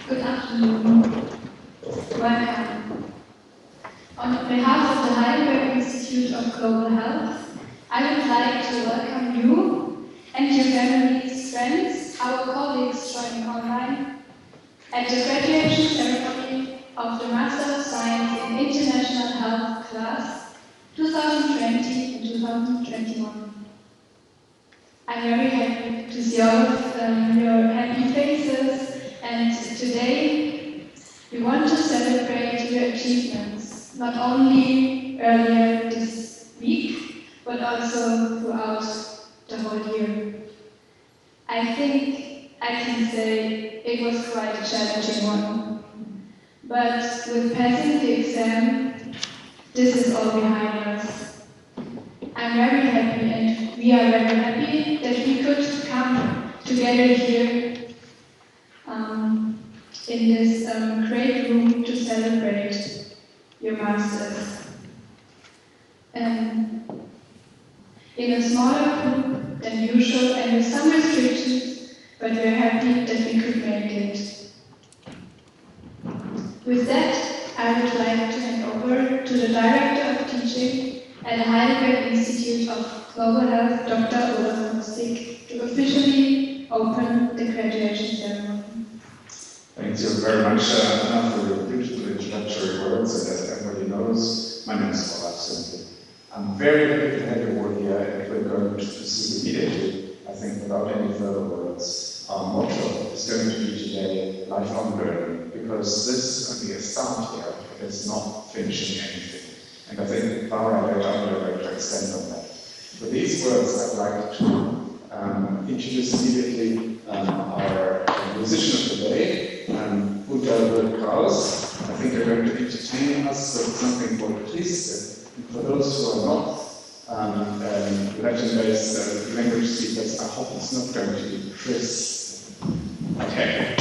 Good afternoon. Welcome. On behalf of the Heidelberg Institute of Global Health, I would like to welcome you and your families, friends, our colleagues joining online at the graduation ceremony of the Master of Science in International Health class 2020 and 2021. I'm very happy to see all of your happy faces, and today we want to celebrate your achievements, not only earlier this week, but also throughout the whole year. I think I can say it was quite a challenging one, but with passing the exam, this is all behind us. I'm very happy, and we are very happy that we could come together here in this great room to celebrate your masters. In a smaller group than usual and with some restrictions, but we are happy that we could make it. With that, I would like to hand over to the Director of Teaching at the Heidelberg Institute of Global Health, Dr. Olaf Lustig, to officially open the graduation ceremony. Thank you very much, Anna, for your beautiful introductory words. And as everybody knows, my name is Olaf Lustig. I'm very happy to have you all here, and we're going to proceed immediately, I think, without any further words. Our motto is going to be today, lifelong learning, because this is only a start here. It is not finishing anything. And I think Clara later on are going to extend on that. For these words, I'd like to introduce immediately our musician of the day, Uta Kraus. I think they're going to entertain us with something called Triste. And for those who are not Latin-based language speakers, I hope it's not going to be triste. Okay.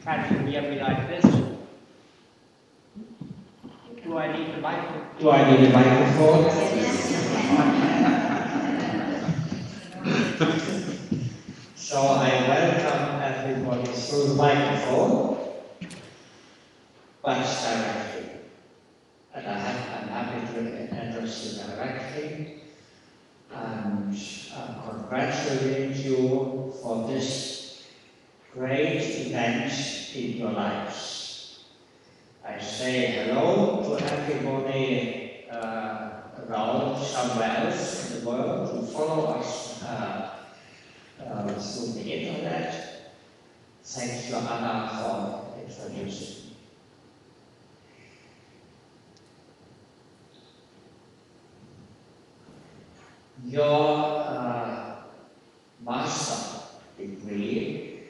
Try to hear me like this. Do I need the microphone? Do I need a microphone? So I welcome everybody through the microphone, but directly. And I'm happy to address you directly and congratulate you for this great event in your lives. I say hello to everybody around somewhere else in the world who follow us through the internet. Thank you, Anna, for introducing me. Your master degree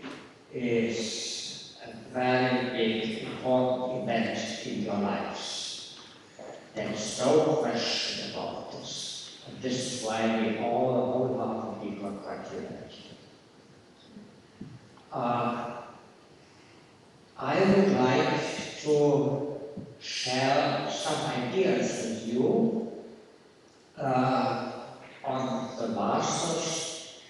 is a very big, important event in your lives. There's no question about this. And this is why we all wholeheartedly congratulate you. I would like to share some ideas with you on the master's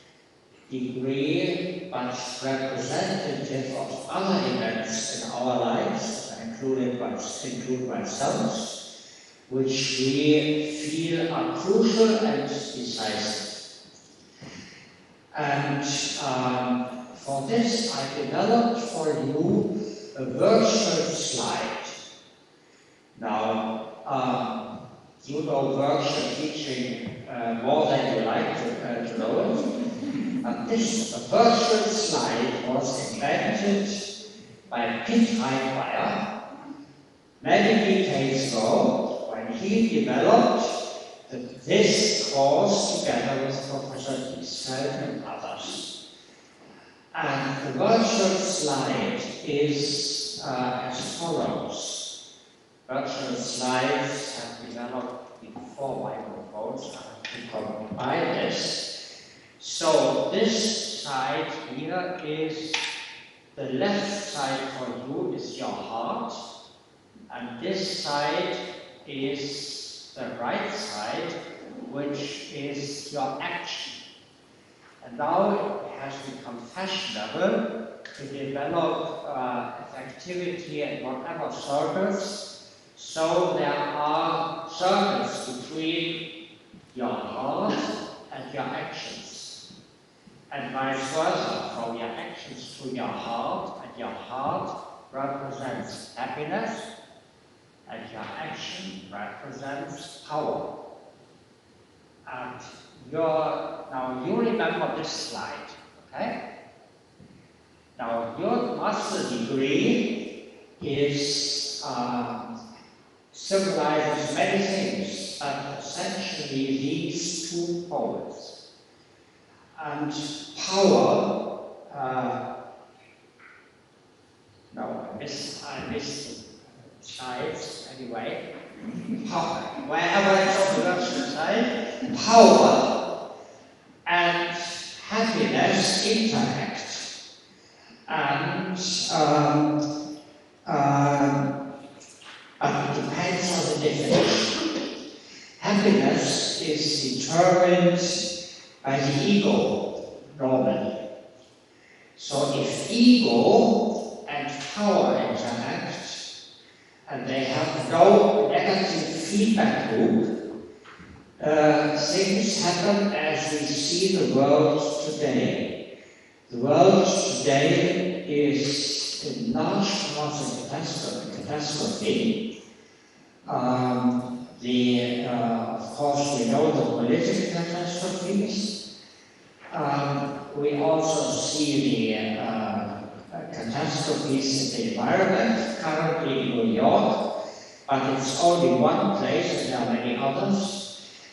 degree, but representative of other events in our lives, include myself, which we feel are crucial and decisive. And for this, I developed for you a virtual slide. Now, you know virtual teaching more than you like to know it. But this virtual slide was invented by Pitt Heidelberg many decades ago when he developed this course together with Professor Isfeld and others. And the virtual slide is as follows. Virtual slides have developed before microphones. I have to combine this. So this side here is the left side for you is your heart, and this side is the right side, which is your action. And now it has become fashionable to develop activity in whatever circles. So there are circles between your heart and your actions. And vice versa, from your actions to your heart, and your heart represents happiness, and your action represents power. And now you remember this slide, okay? Now your master degree is symbolizes many things, but essentially these two poles. And power, no, I missed the slides anyway. Power, wherever it's on the virtual side, power and happiness interact. And but it depends on the definition. Happiness is determined by the ego, normally. So if ego and power interact, and they have no negative feedback loop, things happen as we see the world today. The world today is in large parts a catastrophe. Of course, we know the political catastrophes. We also see the catastrophes in the environment, currently in New York, but it's only one place and there are many others.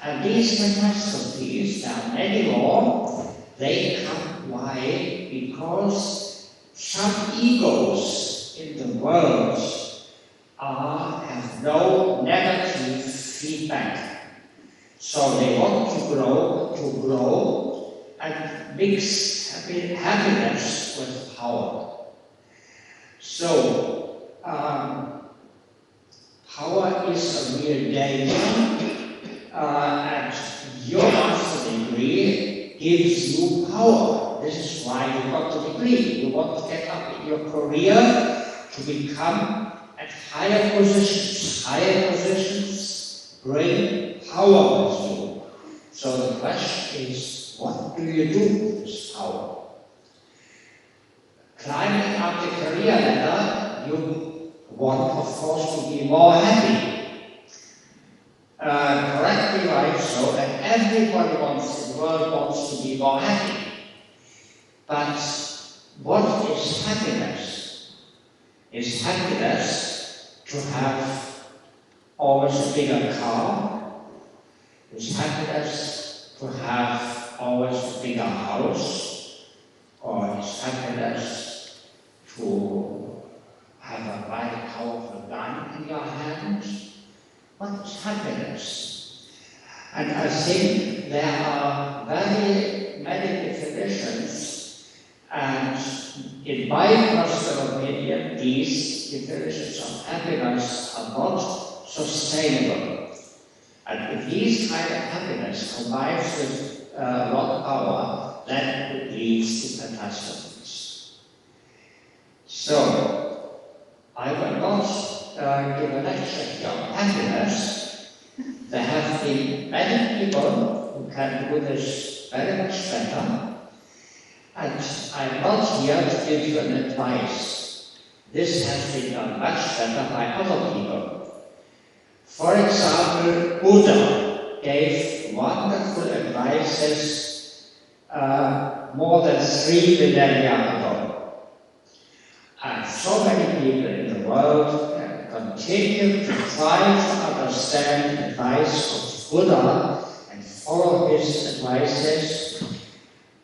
And these catastrophes, there are many more, they come why? Because some egos in the world have no negative feedback. So they want to grow and mix happiness with power. So power is a real danger, and your master degree gives you power. This is why you got the degree. You want to get up in your career to become at higher positions. Higher positions bring power with you. So the question is, what do you do with this power? Climbing up the career ladder, you want, of course, to be more happy. Correctly right so, and everybody wants, in the world wants to be more happy. But what is happiness? Is happiness to have always a bigger car? Is happiness to have always a bigger house? Or is happiness to have a very powerful gun in your hand? What is happiness? And I think there are very many definitions, and in my personal opinion, these definitions of happiness are not sustainable. And if these kind of happiness combines with a lot of power, then it leads to catastrophes. So, I will not give a lecture here on happiness. There have been many people who can do this very much better, and I'm not here to give you an advice. This has been done much better by other people. For example, Buddha gave wonderful advices more than 3 millennia ago. And so many people in the world continue to try to understand the advice of Buddha and follow his advices,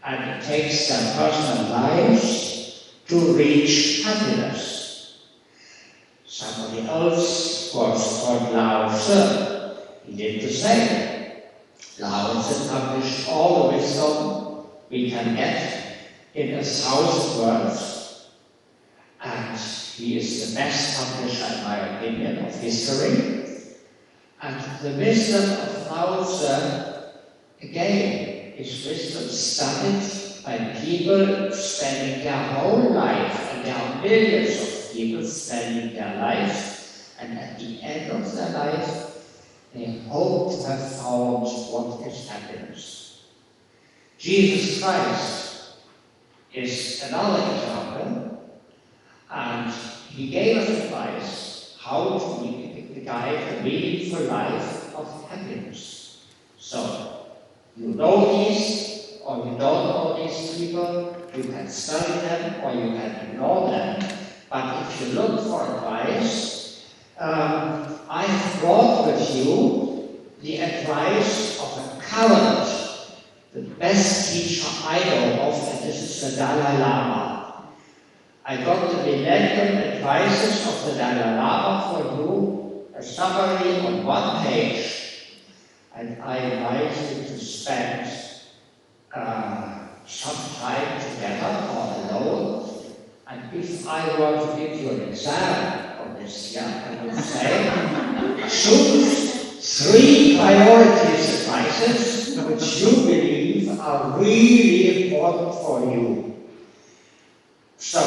and it takes their personal lives to reach happiness. Somebody else was called Lao Tzu. He did the same. Lao Tzu published all the wisdom we can get in 1,000 words, and he is the best publisher, in my opinion, of history. And the wisdom of Lao Tzu, again, is wisdom studied by people spending their whole life, and there are millions of people spending their life, and at the end of their life, they hope to have found what is happiness. Jesus Christ is another example, and he gave us advice how to guide a meaningful life of happiness. So, you know these, or you don't know these people, you can study them, or you can ignore them. But if you look for advice, I have brought with you the advice of a current, the best teacher I know of, and this is the Dalai Lama. I got the millennium advices of the Dalai Lama for you, a summary on 1 page, and I invite you to spend some time together or alone. And if I were to give you an exam on this year, I would say, choose 3 priorities advices which you believe are really important for you. So,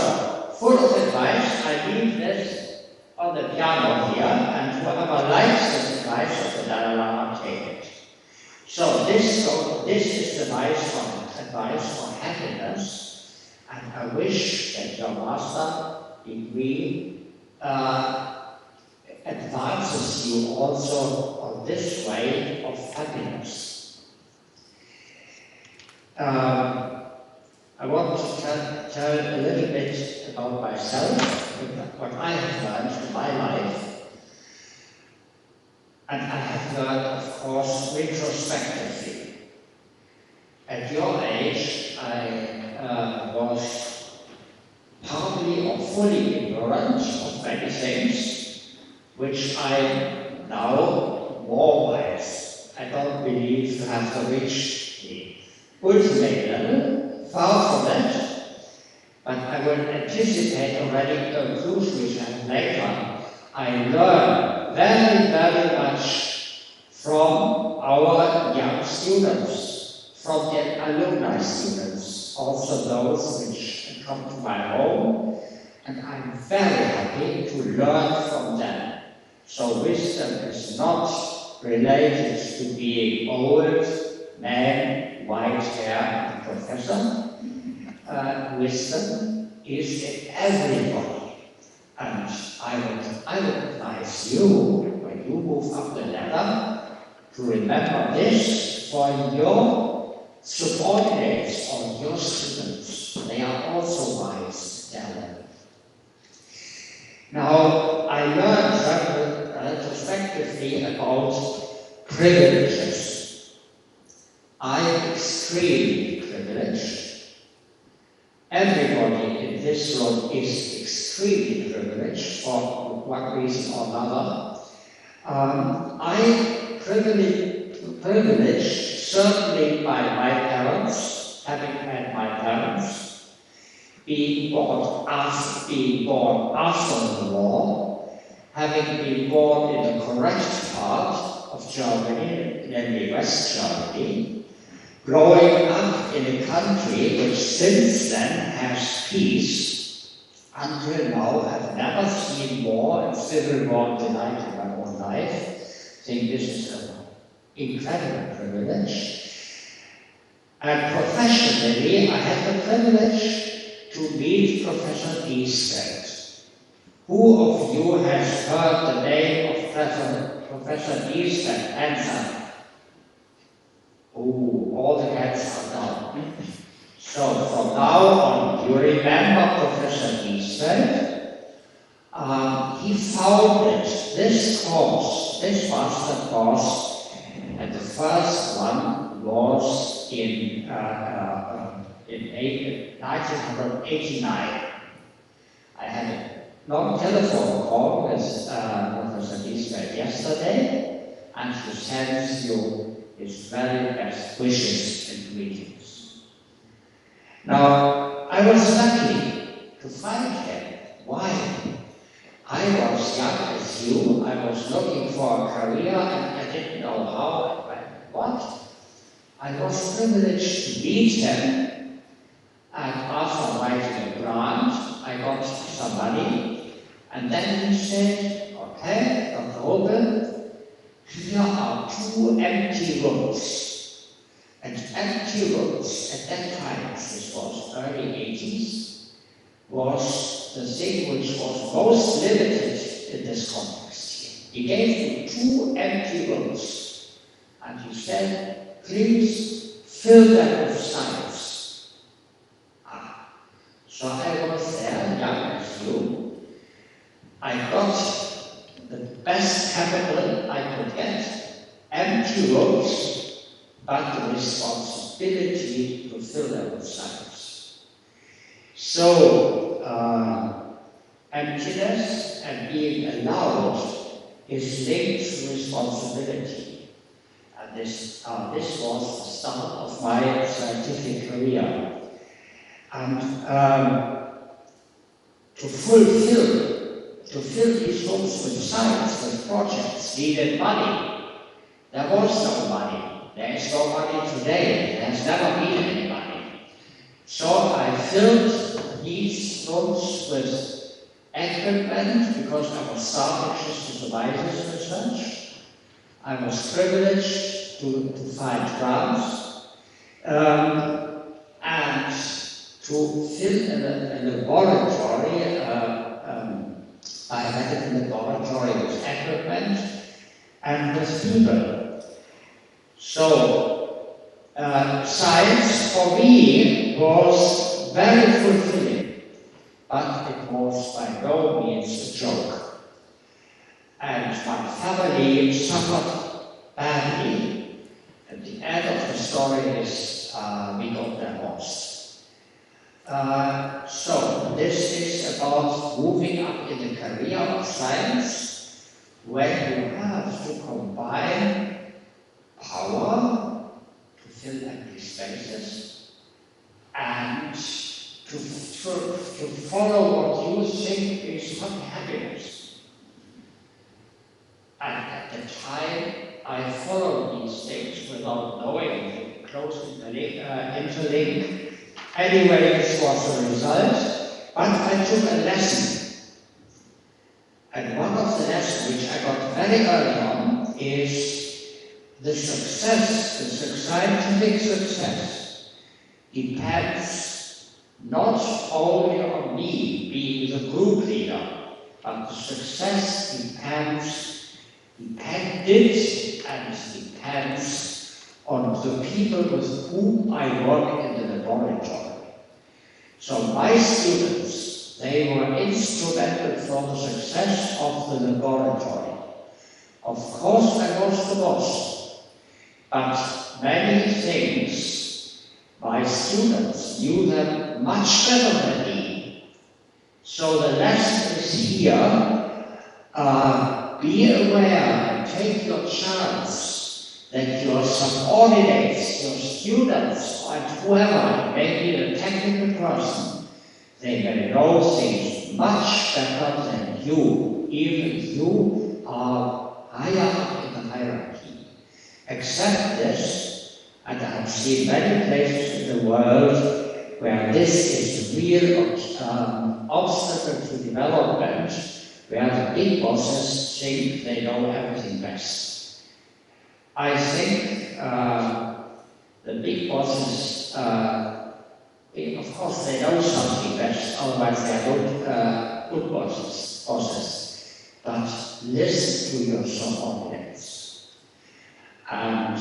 full of advice, I leave this on the piano here, and whoever likes this advice of the Dalai Lama, take it. So this is the advice for happiness, and I wish that your master degree advances you also on this way of happiness. I want to tell a little bit about myself, what I have learned in my life. And I have learned, of course, retrospectively. At your age, I was partly or fully ignorant of many things, which I now more wise. I don't believe you have to reach the ultimate level, far from it, but I will anticipate already a conclusion which I have later. I learn very, very much from our young students, from the alumni students, also those which come to my home, and I'm very happy to learn from them. So wisdom is not related to being old, man, white hair, and professor. Wisdom is in everybody. And I would advise you, when you move up the ladder, to remember this for your subordinates or your students. They are also wise at their level. Now, I learned retrospectively about privileges. I am extremely privileged. Everybody in this room is extremely privileged for one reason or another. I am privileged certainly by my parents, having had my parents, being born after the war, having been born in the correct part of Germany, namely West Germany, growing up in a country which since then has peace, until now I've never seen war and civil war delight in my own life. I think this is an incredible privilege. And professionally, I had the privilege to meet Professor Diesfeld. Who of you has heard the name of Professor Diesfeld? Answer. Oh, all the hands are down. So from now on, you remember Professor Diesfeld. He founded this course, this master course, and the first one was in 1989. I had a long telephone call with Professor Diesfeld yesterday, and he sends you his very best wishes and greetings. Now, I was lucky to find him. Why? I was young as you, I was looking for a career and I didn't know how and what. I was privileged to meet him, and after writing a grant, I got some money, and then he said, okay, Dr. Hobel, here are 2 empty rooms. And empty rooms at that time, this was early 80s, was the thing which was most limited in this context here. He gave me 2 empty rooms, and he said, please fill them with science. So I was there, young as you. I got the best capital I could get, empty rooms, but the responsibility to fill them with science. So, emptiness and being allowed is linked to responsibility. And this was the start of my scientific career. And to fill these rooms with science, with projects, needed money. There was no money. There is no money today. There has never been any money. So I filled these rooms with equipment because I was starting to supervise this research. I was privileged to find grants and to fill a laboratory, biomedical laboratory with equipment and with people. So, science for me was very fulfilling, but it was by no means a joke. And my family suffered badly. And the end of the story is we got divorced. So this is about moving up in the career of science, when you have to combine power to fill empty spaces and to follow what you think is not happiness. the time I followed these things without knowing the close interlink. Anyway, this was the result, but I took a lesson. And one of the lessons which I got very early on is the success, the scientific success, depends not only on me being the group leader, but the success depended and depends on the people with whom I work in the laboratory. So my students, they were instrumental for the success of the laboratory. Of course, I was the boss, but many things my students knew them much better than me. So the lesson is here, be aware and take your chance that your subordinates, your students, and whoever, maybe a technical person, they may know things much better than you, even if you are higher up in the hierarchy. Accept this, and I have seen many places in the world where this is a real obstacle to development, where the big bosses think they know everything best. I think the big bosses, of course they know something best, otherwise they are good bosses. But listen to your subordinates. And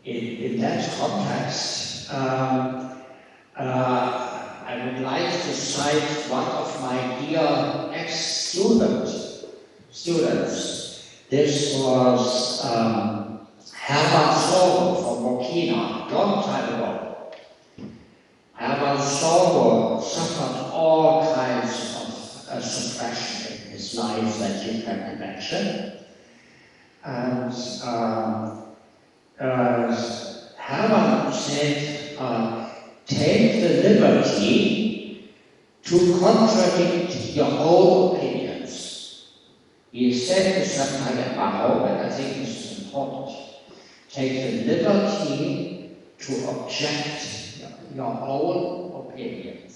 in that context, I would like to cite one of my dear ex-students. This was Hermann Sorgo from Burkina, a long time ago. Hermann Sorgo suffered all kinds of suppression in his life that you can imagine. And Hermann said, take the liberty to contradict your own opinions. He said this sometime at Mao, and I think this is important. Take the liberty to object your own opinions.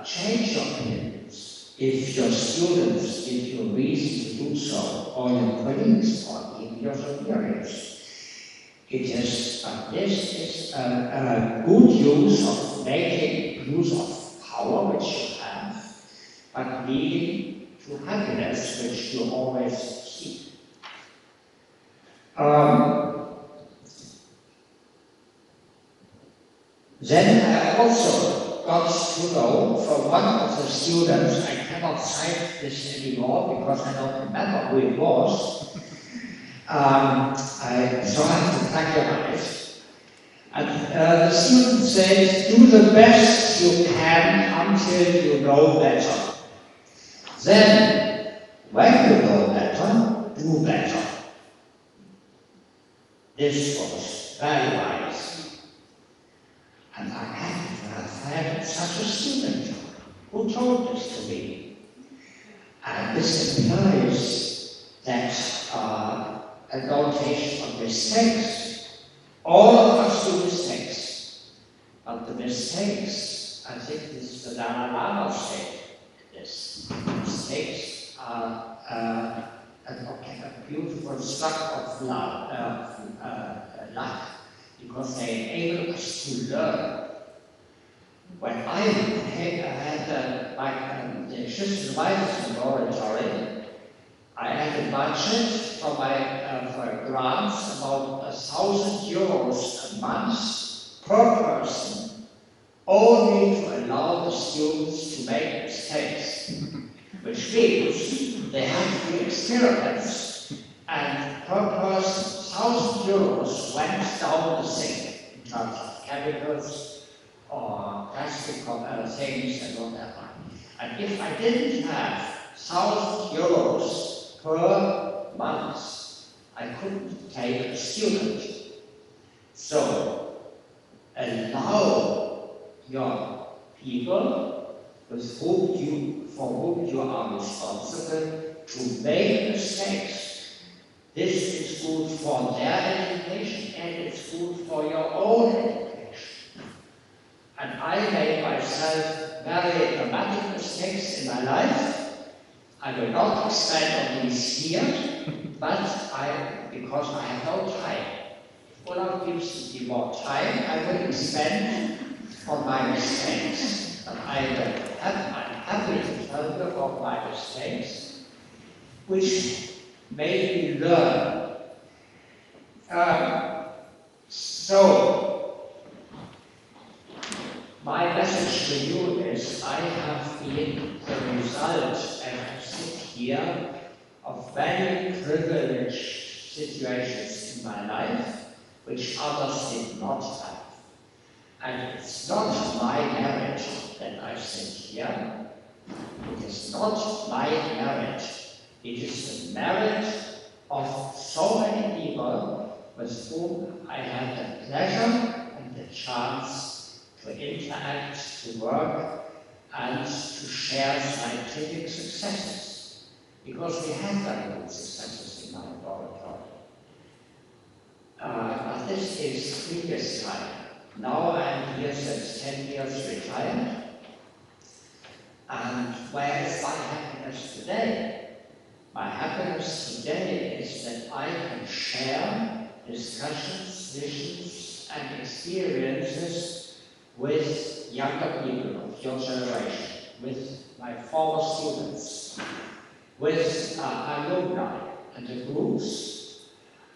Change your opinions if your students give you reason to do so, or your colleagues, or even your superiors. This is a good use of making use of power which you have, but leading to happiness which you always seek. Then I also got to know from one of the students, I cannot cite this anymore because I don't remember who it was, so I have to plagiarize. And the student says, do the best you can until you know better. Then, when you know better, do better. This was very wise. And I happen to have had such a student who told this to me. And this implies that a notation of mistakes. All of us do mistakes. But the mistakes, I think this is the Dalai Lama said this. Mistakes are a beautiful struck of luck, because they enable us to learn. When I had the Christian Writers Laboratory, I had a budget for grants about 1,000 euros a month per person, only to allow the students to make mistakes, which means they have to do experiments, and per person 1,000 euros went down the sink in terms of chemicals or plastic things and whatever. And if I didn't have 1,000 euros per month, I couldn't take a student. So, allow your people with whom you for whom you are responsible to make mistakes. This is good for their education and it's good for your own education. And I made myself very dramatic mistakes in my life. I will not expand on these here, but because I have no time. If Olaf gives me more time, I will expand on my mistakes. But I'm happy to tell you about my mistakes, which made me learn. So, my message to you is I have been the result, as I sit here, of very privileged situations in my life, which others did not have. And it's not my merit that I sit here. It is not my merit. It is the merit of so many people with whom I had the pleasure and the chance to interact, to work, and to share scientific successes. Because we have very good successes in my laboratory. But this is previous time. Now I'm here since 10 years retired. And where is my happiness today? My happiness today is that I can share discussions, visions, and experiences with younger people of your generation, with my former students, with alumni and the groups.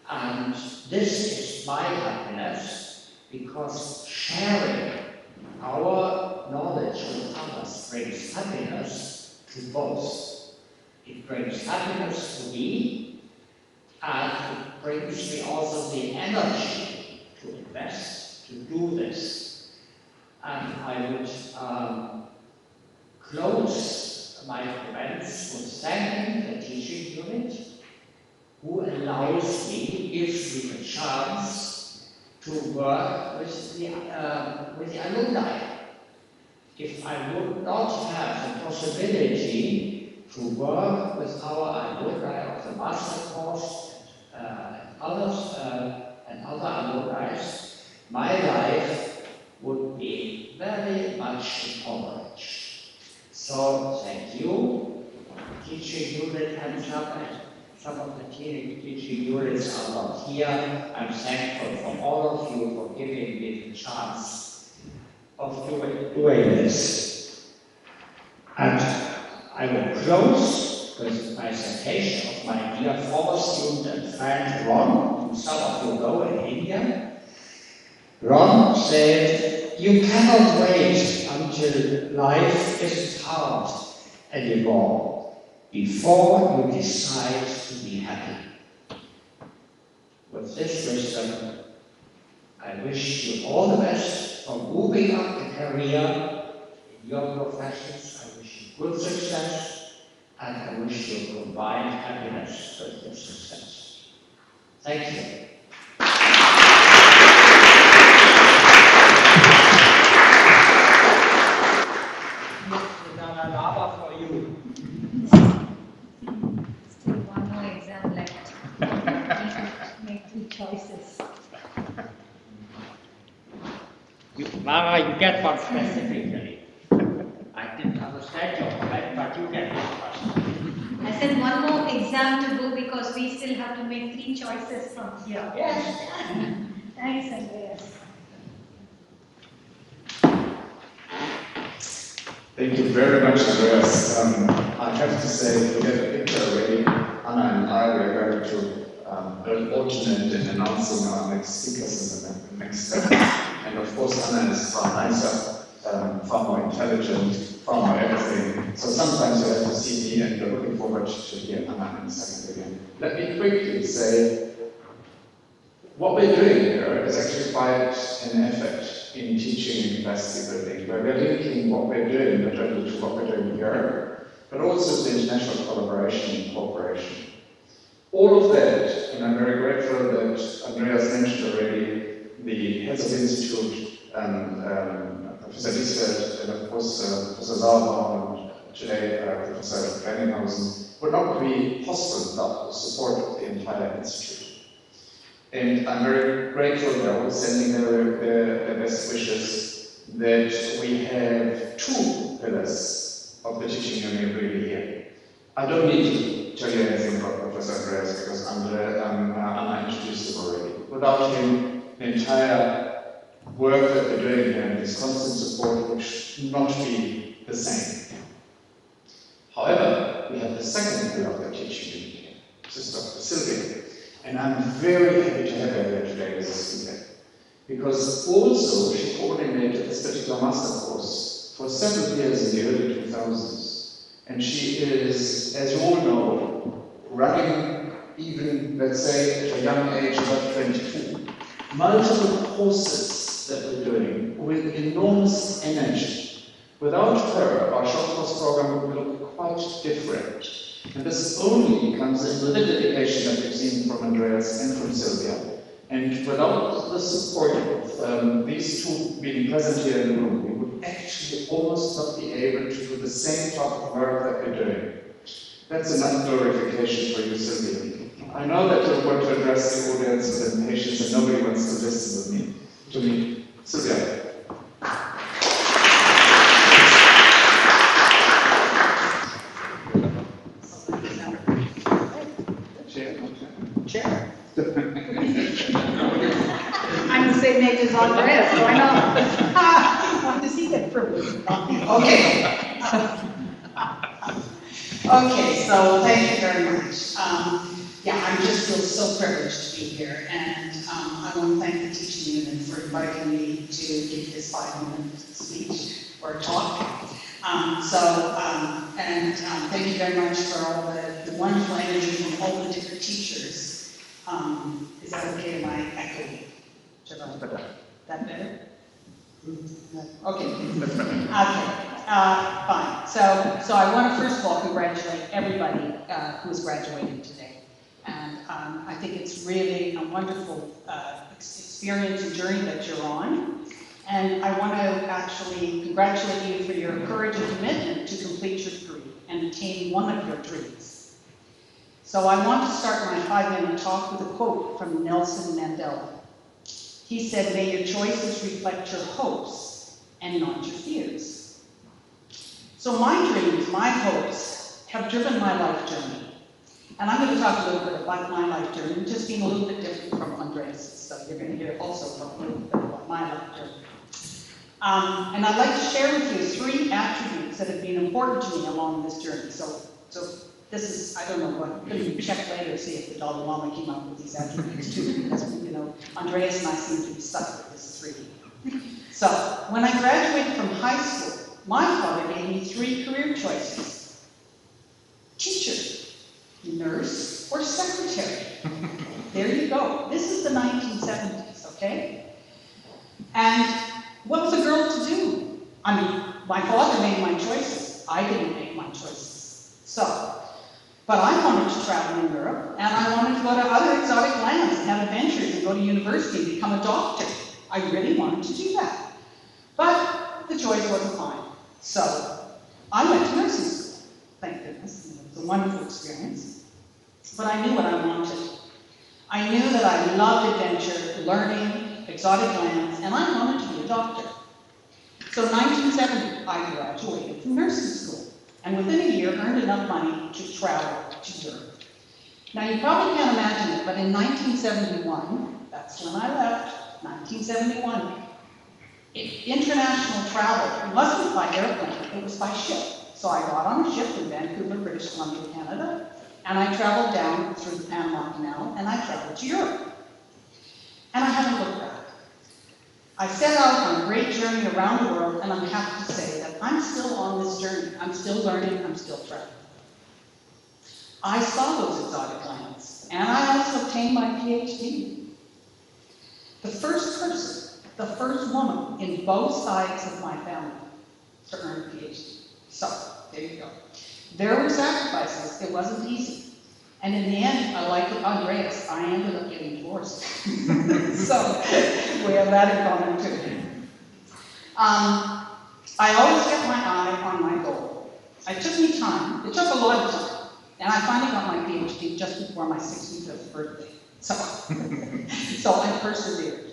And this is my happiness because sharing our knowledge with others brings happiness to both. It brings happiness to me, and it brings me also the energy to invest, to do this. And I would close my comments with thanking the teaching unit, who allows me, gives me the chance to work with the alumni. If I would not have the possibility to work with our alumni of the master course and others and other alumni, my life would be very much impoverished. So thank you. Teaching unit hands up, and some of the teaching units are not here. I'm thankful for all of you for giving me the chance of doing this. And I will close with my citation of my dear former student and friend Ron, who some of you know in India. Ron said, "You cannot wait until life isn't hard anymore before you decide to be happy." With this wisdom, I wish you all the best for moving up the career in your professions. I wish you good success, and I wish you combined happiness with your success. Thank you. For you. Still one more exam left. Make 2 choices. Mara, you get one specifically. I didn't understand your comment, but you get one first. I said one more exam to go because we still have to make 3 choices from here. Yes. Thanks, Andreas. Thank you very much, Andreas. I have to say, we have a picture already. Anna and I are going to alternate in announcing our next speakers in the next step. And of course, Anna is far nicer, far more intelligent, far more everything. So sometimes you have to see me, and we're looking forward to hear Anna in a second again. Let me quickly say, what we're doing here is actually quite an effort in teaching and capacity building, where we're linking what we're doing not only to what we're doing here, but also to international collaboration and cooperation. All of that, and I'm very grateful that Andreas mentioned already the heads of institute, Professor Liesfeld, and of course Professor Sauber and today Professor Kleininghausen, would not be possible without the support of the entire institute. And I'm very grateful, they're all sending their best wishes, that we have two pillars of the teaching union really here. I don't need to tell you anything about Professor Andreas because Anna introduced him already. Without him, the entire work that we're doing here and his constant support would not be the same. However, we have the second pillar of the teaching union here, Sister Sylvia. And I'm very happy to have her here today as a speaker. Because also she coordinated this particular master course for several years in the early 2000s. And she is, as you all know, running even, let's say, at a young age, about 22, multiple courses that we're doing with enormous energy. Without her, our short course program would look quite different. And this only comes in with the dedication that we've seen from Andreas and from Sylvia. And without the support of these two being present here in the room, we would actually almost not be able to do the same type of work that we're doing. That's enough glorification for you, Sylvia. I know that you want to address the audience with impatience and nobody wants to listen to me. Sylvia. Chair. I'm the same age as Andreas, so I know. When does he get privileged? Okay. Okay, so thank you very much. Yeah, I just feel so privileged to be here, and I want to thank the teaching unit for inviting me to give this 5-minute speech or talk. Thank you very much for all the wonderful energy from all the different teachers. Is that okay? Am I echoing? That better? Okay. Okay. Fine. So I want to first of all congratulate everybody who is graduating today, and I think it's really a wonderful experience and journey that you're on. And I want to actually congratulate you for your courage and commitment to complete your degree and attain one of your dreams. So I want to start my 5-minute talk with a quote from Nelson Mandela. He said, "May your choices reflect your hopes and not your fears." So my dreams, my hopes, have driven my life journey. And I'm going to talk a little bit about my life journey, which has been a little bit different from Andreas'. So you're going to hear also a little bit about my life journey. And I'd like to share with you 3 attributes that have been important to me along this journey. So this is, I don't know what, I'm going to check later to see if the Dalai Lama came up with these attributes too, because, Andreas and I seem to be stuck with this 3. So, when I graduated from high school, my father gave me 3 career choices. Teacher, nurse, or secretary. There you go. This is the 1970s, okay? And what was a girl to do? I mean, my father made my choices. I didn't make my choices. But I wanted to travel in Europe, and I wanted to go to other exotic lands and have adventures and go to university and become a doctor. I really wanted to do that. But the choice wasn't mine. So I went to nursing school. Thank goodness. It was a wonderful experience. But I knew what I wanted. I knew that I loved adventure, learning, exotic lands, and I wanted to be a doctor. So in 1970, I graduated from nursing school, and within a year earned enough money to travel to Europe. Now you probably can't imagine it, but in 1971, that's when I left, 1971, international travel wasn't by airplane, it was by ship. So I got on a ship in Vancouver, British Columbia, Canada, and I traveled down through the Panama Canal, and I traveled to Europe. And I haven't looked back. I set out on a great journey around the world, and I'm happy to say that I'm still on this journey. I'm still learning, I'm still traveling. I saw those exotic lands, and I also obtained my PhD. The first person, the first woman in both sides of my family to earn a PhD. So, there you go. There were sacrifices, it wasn't easy. And in the end, like Andreas, I ended up getting divorced. So, we have that in common too. I always kept my eye on my goal. It took me time. It took a lot of time. And I finally got my PhD just before my 65th birthday. So, so I persevered.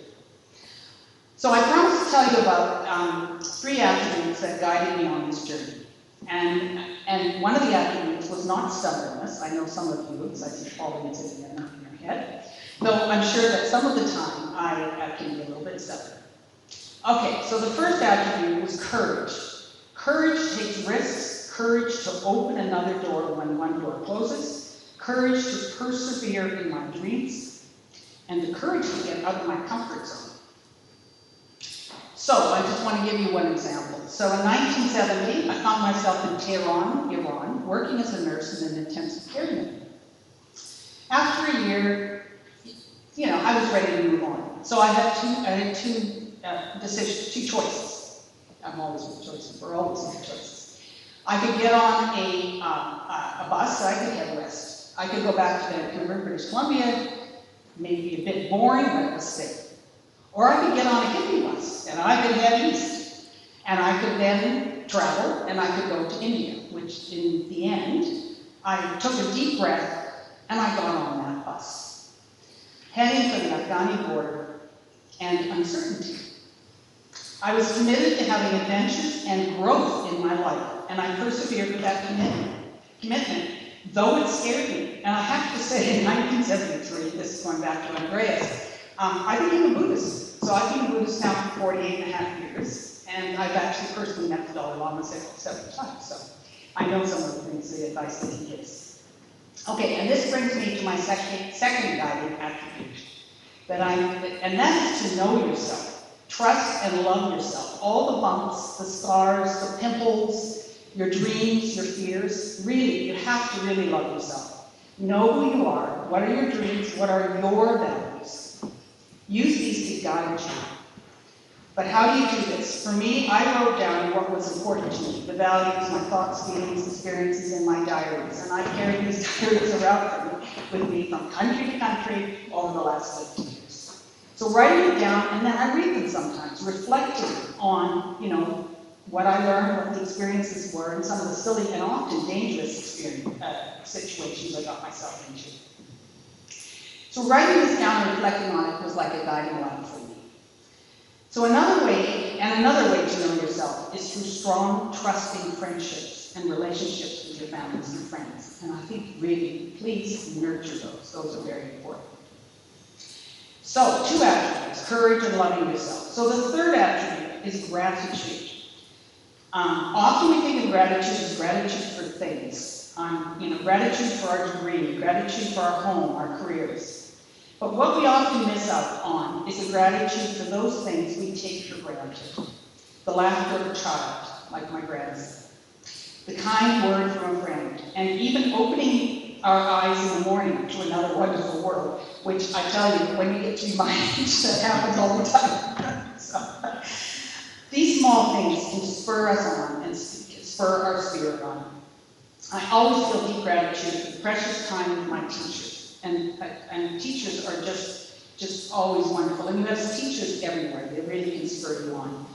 So I promised to tell you about 3 attributes that guided me on this journey. And one of the attributes was not stubbornness. I know some of you, because I see Pauline sitting there nodding your head. Though I'm sure that some of the time I can be a little bit stubborn. Okay, so the first attribute was courage. Courage takes risks, courage to open another door when one door closes, courage to persevere in my dreams, and the courage to get out of my comfort zone. So I just want to give you one example. So in 1970, I found myself in Tehran, Iran, working as a nurse in an intensive care unit. After a year, you know, I was ready to move on. So I had two decisions, 2 choices. I'm always with choices. We're always with choices. I could get on a bus, so I could head west. I could go back to Vancouver, British Columbia, maybe a bit boring, but it was safe. Or I could get on a hippie bus, and I could head east. And I could then travel, and I could go to India, which in the end, I took a deep breath, and I got on that bus, heading for the Afghani border and uncertainty. I was committed to having adventures and growth in my life, and I persevered with that commitment, though it scared me. And I have to say, in 1973, this is going back to Andreas, I became a Buddhist. So I've been a Buddhist now for 48 and a half years, and I've actually personally met the Dalai Lama 7 times, so I know some of the things, the advice that he gives. Okay, and this brings me to my second guiding attribute, and that is to know yourself. Trust and love yourself. All the bumps, the scars, the pimples, your dreams, your fears, really, you have to really love yourself. Know who you are, what are your dreams, what are your values. Use these to guide you. But how do you do this? For me, I wrote down what was important to me, the values, my thoughts, feelings, experiences in my diaries. And I've carried these diaries around with me from country to country over the last 50 years. So writing it down, and then I read them sometimes, reflecting on, you know, what I learned, what the experiences were, and some of the silly and often dangerous situations I got myself into. So writing this down and reflecting on it was like a guiding light for me. So another way to know yourself is through strong, trusting friendships and relationships with your families and friends. And I think really, please nurture those. Those are very important. So 2 attributes, courage and loving yourself. So the third attribute is gratitude. Often we think of gratitude as gratitude for things. You know, gratitude for our degree, gratitude for our home, our careers. But what we often miss out on is a gratitude for those things we take for granted. The laughter of a child, like my grandson. The kind word from a friend. And even opening our eyes in the morning to another wonderful world, which I tell you, when you get to my age, that happens all the time. So, these small things can spur us on and spur our spirit on. I always feel deep gratitude for the precious time with my teachers. And teachers are just always wonderful. And you have teachers everywhere. They really can spur you on.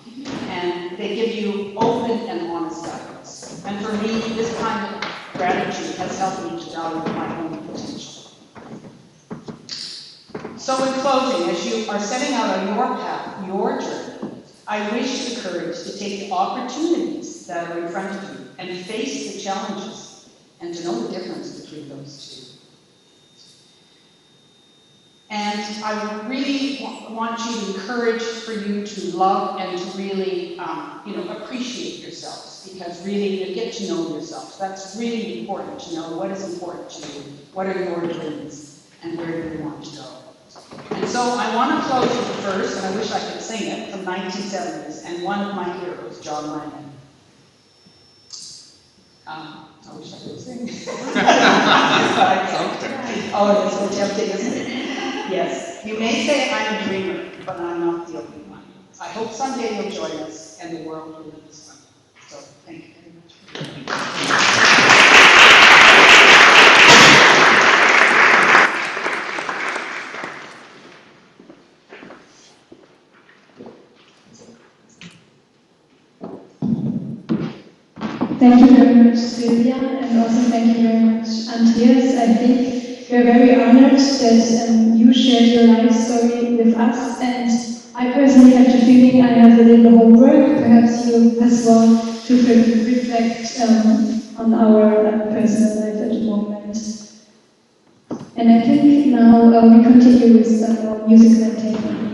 And they give you open and honest guidance. And for me, this kind of gratitude has helped me to value my own potential. So in closing, as you are setting out on your path, your journey, I wish the courage to take the opportunities that are in front of you and face the challenges and to know the difference between those two. And I really want you to encourage for you to love and to really, appreciate yourselves, because really you get to know yourself. That's really important to know what is important to you, what are your dreams, and where do you want to go. And so I want to close with the first, and I wish I could sing it, from 1970s, and one of my heroes, John Lennon. I wish I could sing. Oh, it's so tempting, isn't it? Yes, you may say I'm a dreamer, but I'm not the only one. I hope someday you'll join us and the world will live this one. So, thank you very much. Thank you very much. Thank you very much. Andreas, I think we are very honored that you shared your life story with us, and I personally have the feeling I have a little homework, perhaps you as well, to reflect on our personal life at the moment. And I think now we continue with some more musical entertainment.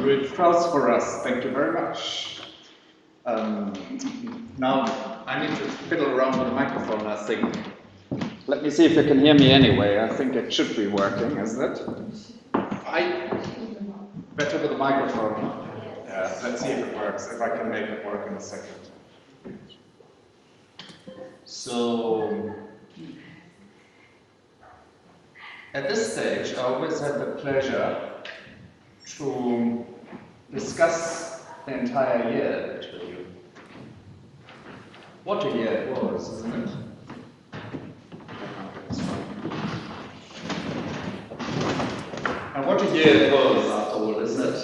Good applause for us. Thank you very much. Now I need to fiddle around with the microphone, I think. Let me see if you can hear me anyway. I think it should be working, isn't it? Better with the microphone. Yeah, let's see if it works, if I can make it work in a second. So, at this stage, I always have the pleasure to discuss the entire year with you. What a year it was, isn't it? And what a year it was, after all, isn't it?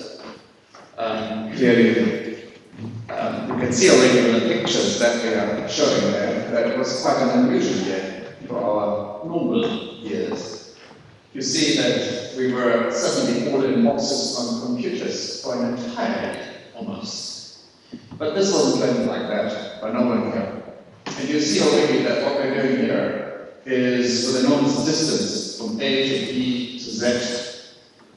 Clearly, you can see already in the pictures that we are showing there that it was quite an unusual year for our normal years. You see that we were suddenly all in boxes on computers for an entire year, almost. But this wasn't planned like that by no one here. And you see already that what we're doing here is with enormous distance from A to B to Z.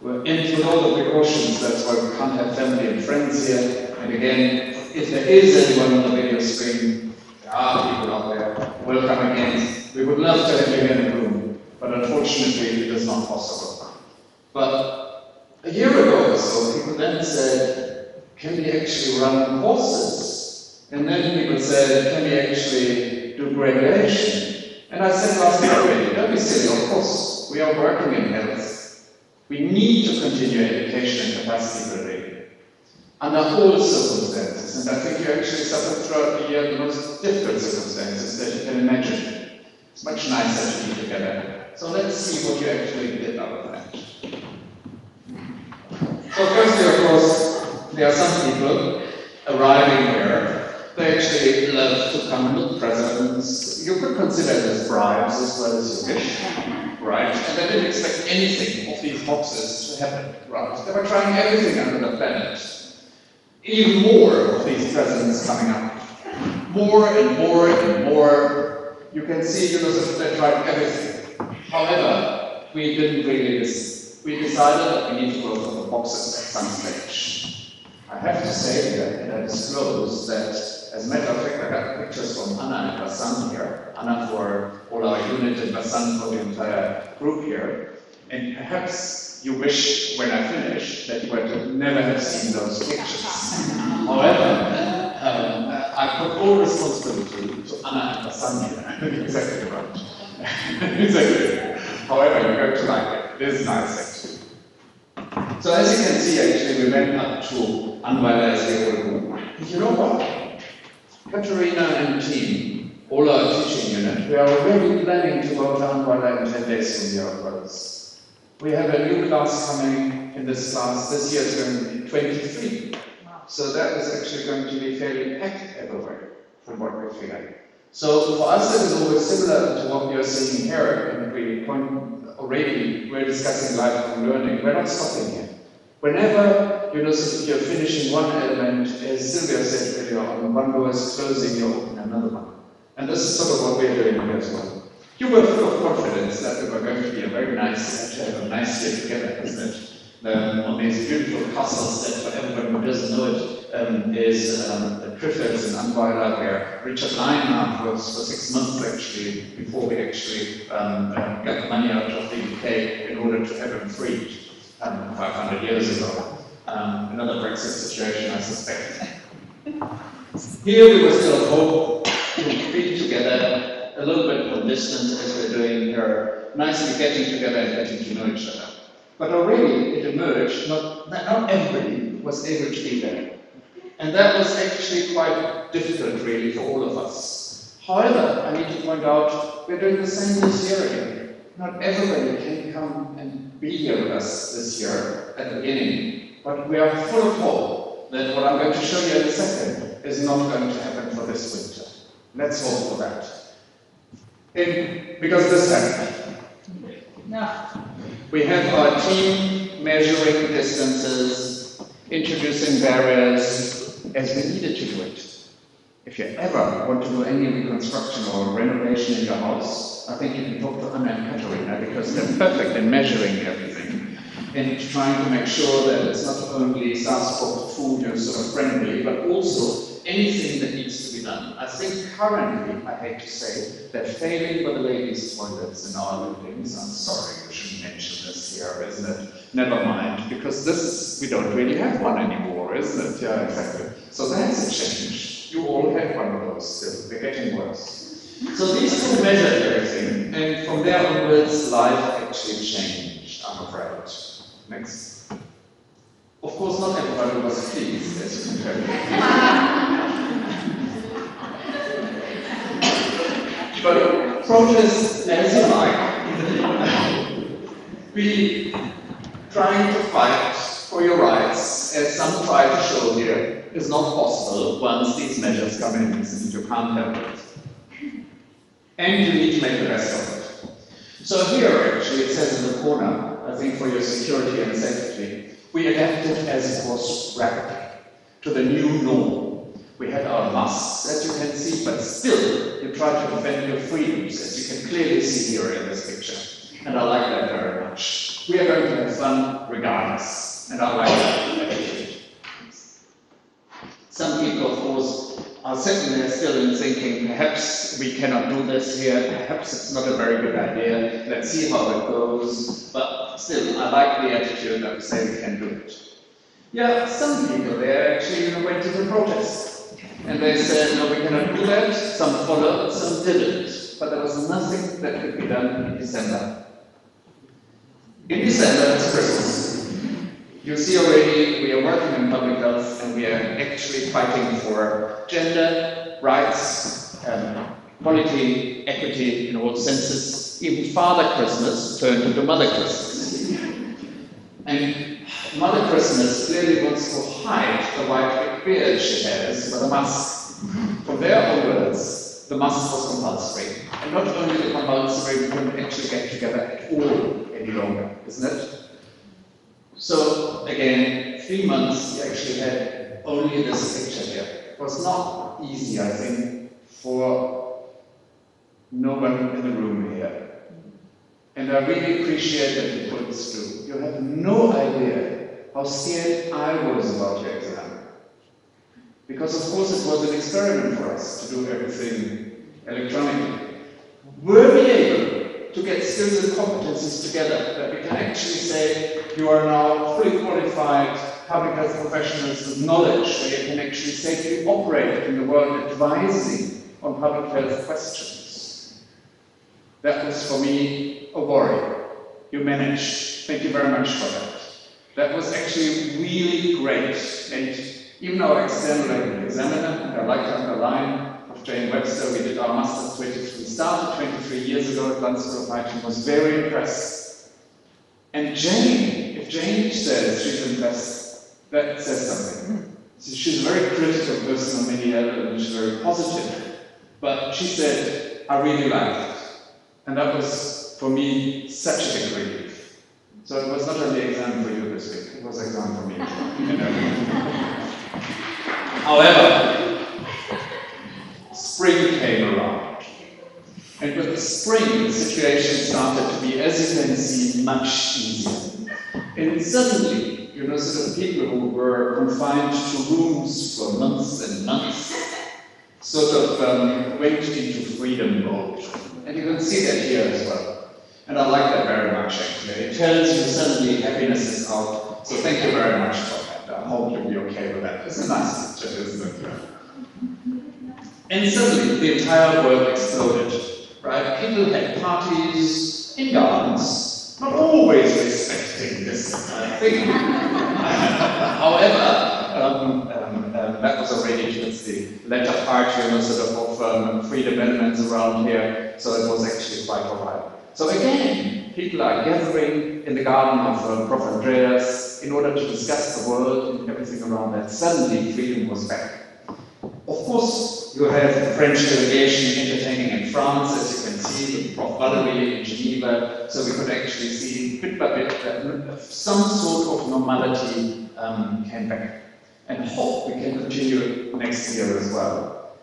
We're in with all the precautions, that's why we can't have family and friends here. And again, if there is anyone on the video screen, there are people out there, welcome again. We would love to have you in the room, but unfortunately it is not possible. But a year ago or so, people then said, can we actually run courses? And then people said, can we actually do graduation? And I said last year already, don't be silly, of course, we are working in health. We need to continue education and capacity building under all circumstances. And I think you actually suffered throughout the year the most difficult circumstances that you can imagine. It's much nicer to be together. So let's see what you actually did out of that. So firstly, of course, there are some people arriving here. They actually love to come with presents. You could consider it as bribes as well as you wish. Right? And they didn't expect anything of these boxes to happen, right? They were trying everything under the planet. Even more of these presents coming up. More and more and more. You can see, that they tried everything. However, we didn't really listen. We decided that we need to go for the boxes at some stage. I have to say here, and I disclose that, as a matter of fact, I got pictures from Anna and Basan here. Anna for all our unit and Basan for the entire group here. And perhaps you wish, when I finish, that you would never have seen those pictures. However, I put all responsibility to Anna and Basan here. Exactly right. Exactly. However, you're going to like it. It is nice, actually. So as you can see, actually, we went up to Anweiler as they all do. And you know what? Katerina and the team, all our teaching unit, we are already planning to go to Anweiler in 10 days from here onwards. We have a new class coming in this class. This year is going to be 23. So that is actually going to be fairly packed everywhere, from what we're feeling. So for us, it is always similar to what you're seeing here, and we're discussing lifelong learning. We're not stopping here. Whenever you're finishing one element, as Sylvia said earlier on, one door is closing, you open another one. And this is sort of what we're doing here as well. You were full of confidence that we were going to be a very nice, to have a nice year together, isn't it? On these beautiful castles that, for everyone who doesn't know it, is the Triffids in Anweiler, where Richard Lionheart was for 6 months actually, before we actually got the money out of the UK in order to have him freed 500 years ago. Another Brexit situation, I suspect. Here we were still hope to be together a little bit from distance as we're doing here, nicely getting together and getting to know each other. But already it emerged not everybody was able to be there. And that was actually quite difficult really for all of us. However, I need to point out we're doing the same this year again. Not everybody can come and be here with us this year at the beginning, but we are full of hope that what I'm going to show you in a second is not going to happen for this winter. Let's hope for that. Because this happened. No. We have our team measuring distances, introducing barriers as we needed to do it. If you ever want to do any reconstruction or renovation in your house, I think you can talk to Anna and Katarina because they're perfect in measuring everything and trying to make sure that it's not only SARS-CoV food sort of friendly, but also anything that needs to be done. I think currently, I hate to say, they're failing with the ladies' toilets in our buildings. I'm sorry, we shouldn't mention this here, isn't it? Never mind, because we don't really have one anymore, isn't it? Yeah, exactly. So that's a change. You all have one of those still. They're getting worse. So these two measured everything, and from there onwards, life actually changed, I'm afraid. Next. Of course, not everybody was pleased, as you can tell. But protest as you like. We trying to fight for your rights, as some try to show here, is not possible once these measures come in, and you can't help it. And you need to make the best of it. So here, actually, it says in the corner, I think for your security and safety, we adapted as it was rapidly to the new norm. We had our masks, as you can see, but still, you try to defend your freedoms, as you can clearly see here in this picture. And I like that very much. We are going to have fun regardless, and I like that attitude. Some people, of course, are sitting there still and thinking, perhaps we cannot do this here, perhaps it's not a very good idea, let's see how it goes. But still, I like the attitude that we say we can do it. Yeah, some people there actually went to the protest. And they said, no, we cannot do that. Some followed, some didn't. But there was nothing that could be done in December. In December, it's Christmas. You see already, we are working in public health and we are actually fighting for gender, rights, equality, equity in all senses. Even Father Christmas turned into Mother Christmas. And Mother Christmas clearly wants to hide the white big beard she has with a mask. From there onwards, the mask was compulsory. And not only the compulsory, we couldn't actually get together at all any longer, isn't it? So, again, 3 months, we actually had only this picture here. It was not easy, I think, for no one in the room here. And I really appreciate that you put this through. You have no idea how scared I was about your exam. Because, of course, it was an experiment for us to do everything electronically. Were we able to get skills and competencies together that we can actually say you are now fully qualified public health professionals with knowledge where you can actually safely operate in the world advising on public health questions. That was for me a worry. You managed. Thank you very much for that. That was actually really great. And even our external examiner, and I like to underline, of Jane Webster, we did our master's 23, started 23 years ago at London School of Hygiene, was very impressed. And Jane, if Jane says she's impressed, that says something. She's a very critical person on many levels, and she's very positive. But she said, I really liked it. And that was, for me, such a big relief. So it was not only an exam for you this week, it was an exam for me. However, spring came around. And with the spring, the situation started to be, as you can see, much easier. And suddenly, sort of people who were confined to rooms for months and months sort of went into freedom mode. And you can see that here as well. And I like that very much, actually. It tells you suddenly happiness is out. So thank you very much for that. I hope you'll be okay with that. It's a nice picture, isn't it? And suddenly the entire world exploded, right? People had parties in gardens, not always respecting this thing. However, that was already towards the latter part, sort of free developments around here, so it was actually quite alright. So again, people are gathering in the garden of Prof. Andreas in order to discuss the world and everything around that. Suddenly, freedom was back. Of course, you have the French delegation entertaining in France, as you can see, with Prof. Valerie in Geneva, so we could actually see bit by bit that some sort of normality came back. And hope we can continue next year as well.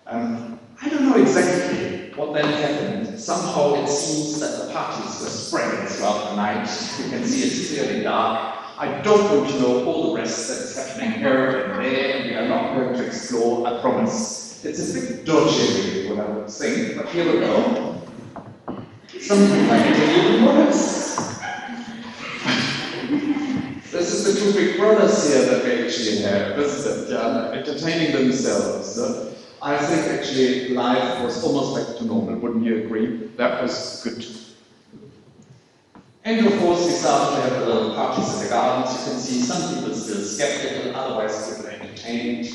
I don't know exactly what then happened. Somehow it seems that the parties were spreading throughout the night. You can see it's clearly dark. I don't want to know all the rest that is happening here and there, and we are not going to explore, I promise. It's a bit dodgy, what I would think, but here we go. Something like it even worse. This is the two big brothers here that we actually have, isn't it? Entertaining themselves. I think actually life was almost back to normal, wouldn't you agree? That was good. And of course we started to have the little parties in the gardens. You can see some people still skeptical, otherwise people entertained.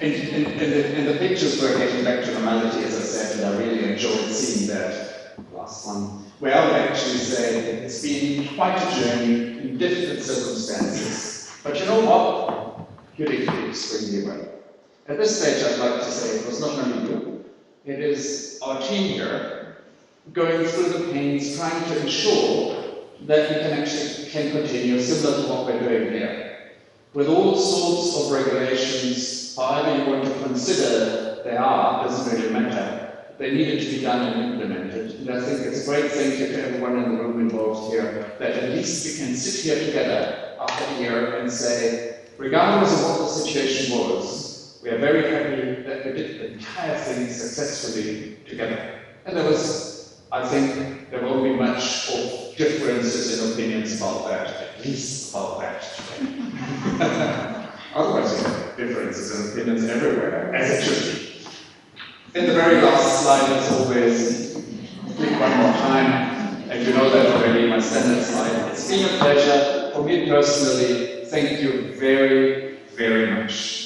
And the pictures were getting back to normality, as I said, and I really enjoyed seeing that last one. Where I would actually say it's been quite a journey in different circumstances. But you know what? You did it extremely well. At this stage, I'd like to say it was not only you, it is our team here going through the pains, trying to ensure that we can continue similar to what we're doing here. With all sorts of regulations, however you want to consider they are, doesn't really matter. They needed to be done and implemented. And I think it's a great thank you to everyone in the room involved here, that at least we can sit here together after a year and say, regardless of what the situation was, we are very happy that we did the entire thing successfully together. And there was, I think, there won't be much of differences in opinions about that, at least about that today. Otherwise, you have differences in opinions everywhere, as it should be. In the very last slide, as always, click one more time, and you know that already, my standard slide. It's been a pleasure. For me personally, thank you very, very much.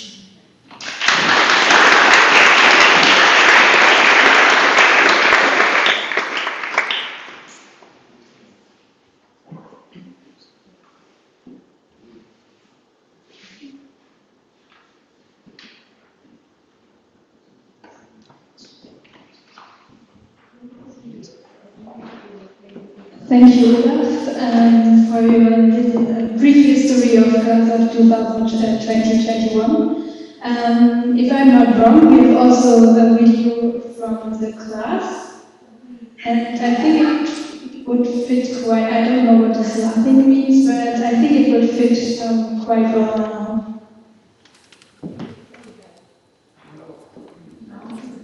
Thank you, Olaf, for your brief history of Health of 2021. If I'm not wrong, we have also a video from the class, and I think it would fit quite, I don't know what this laughing means, but I think it would fit quite well now.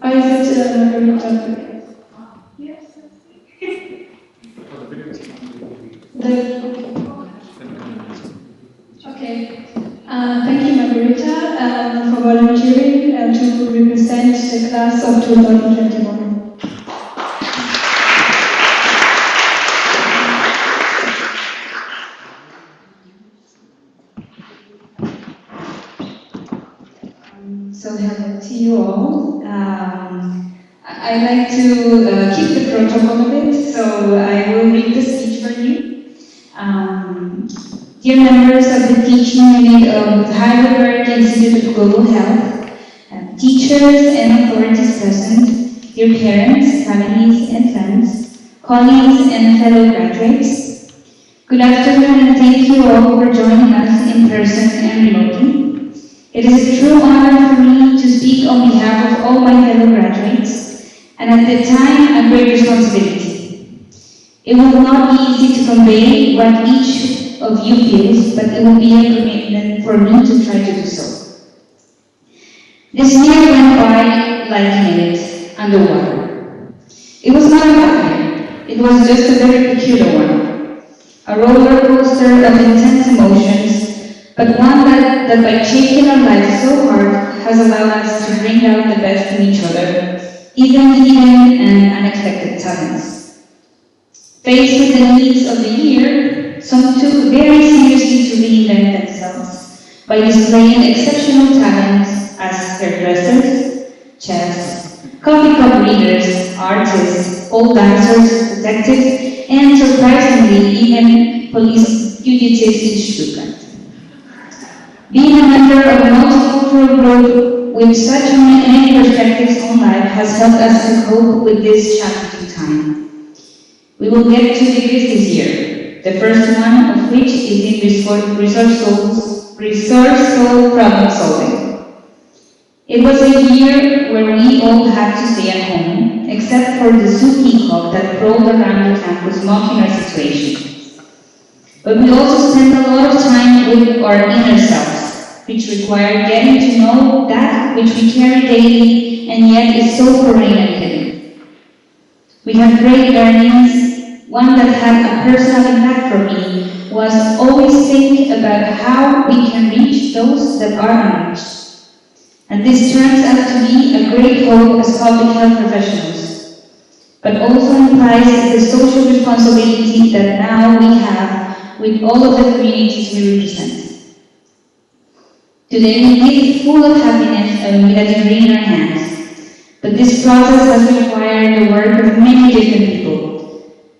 Or is it Margarita? Okay. Thank you, Margarita, for volunteering to represent the class of 2021. So hello to you all. I like to keep the protocol a bit, so I will read the speech for you. Dear members of the teaching unit of the Heidelberg Institute of Global Health, teachers and authorities present, dear parents, families and friends, colleagues and fellow graduates, good afternoon and thank you all for joining us in person and remotely. It is a true honor for me to speak on behalf of all my fellow graduates, and at the time a great responsibility. It will not be easy to convey what each of you feels, but it will be a commitment for me to try to do so. This year went by like a minute underwater. It was not a bad year, it was just a very peculiar one. a roller coaster of intense emotions, but one that by shaping our lives so hard has allowed us to bring out the best in each other, even hidden and unexpected talents. Faced with the needs of the year, some took very seriously to reinvent themselves by displaying exceptional talents as hairdressers, chefs, coffee cup readers, artists, pole dancers, detectives, and surprisingly, even police fugitives in Stuttgart. Being a member of a multicultural group with such many perspectives on life has helped us to cope with this challenging time. We will get 2 degrees this year, the first one of which is in resourceful problem solving. It was a year where we all had to stay at home, except for the zoo peacock that crawled around the campus mocking our situation. But we also spent a lot of time with our inner selves, which required getting to know that which we carry daily and yet is so foreign and hidden. We had great learnings. One that had a personal impact for me was always think about how we can reach those that are unreached. And this turns out to be a great hope as public health professionals, but also implies the social responsibility that now we have with all of the communities we represent. Today we live full of happiness and with a degree in our hands, but this process has required the work of many different people.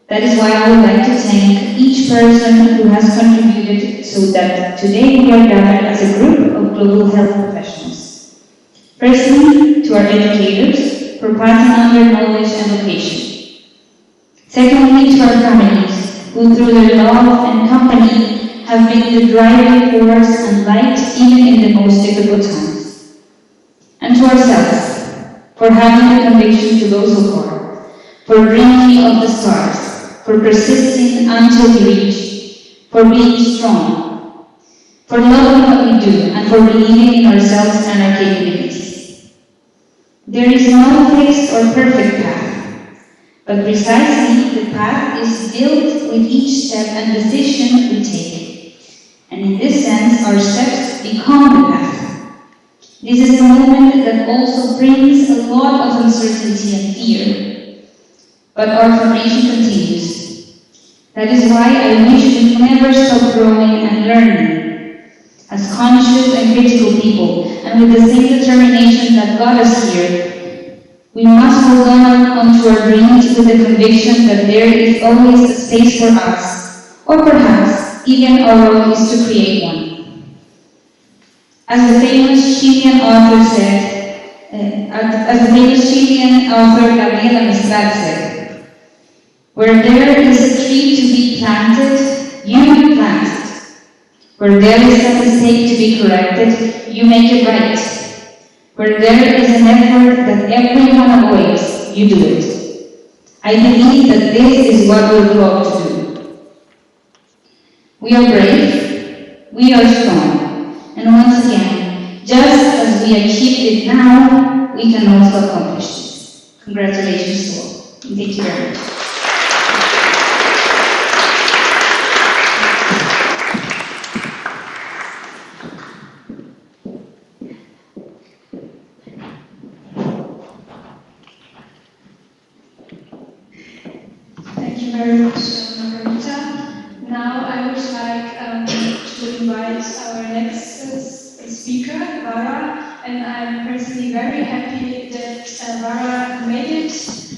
That is why I would like to thank each person who has contributed so that today we are gathered as a group of global health professionals. Firstly, to our educators for passing on their knowledge and vocation. Secondly, to our families who through their love and company have been the driving force and light even in the most difficult times. And to ourselves for having the conviction to go so far, for dreaming of the stars, for persisting until we reach, for being strong, for loving what we do, and for believing in ourselves and our capabilities. There is no fixed or perfect path, but precisely the path is built with each step and decision we take. And in this sense, our steps become the path. This is a moment that also brings a lot of uncertainty and fear. But our formation continues. That is why I wish we never stop growing and learning. As conscious and critical people, and with the same determination that got us here, we must hold on to our dreams with the conviction that there is always a space for us, or perhaps even our role is to create one. As the famous Chilean author Gabriela Mistral said, where there is a tree to be planted, you plant it. Where there is a mistake to be corrected, you make it right. Where there is an effort that everyone avoids, you do it. I believe that this is what we're called to do. We are brave, we are strong, and once again, just as we achieved it now, we can also accomplish this. Congratulations to all. Thank you very much. Thank you very much, Margarita. Now I would like to invite our next speaker, Vara, and I'm personally very happy that Vara made it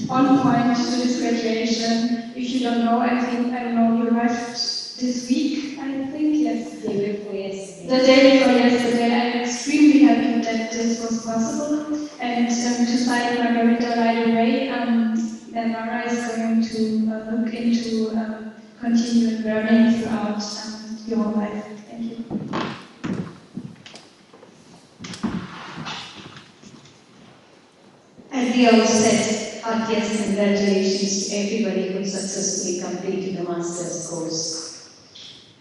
on point to this graduation. If you don't know, I don't know, you arrived this week, I think, yes. The day before yesterday. The day before yesterday. I'm extremely happy that this was possible. And to cite Margarita right away, Vara is going to look into continuing learning throughout your whole life. Thank you. At the outset, heartiest congratulations to everybody who successfully completed the master's course.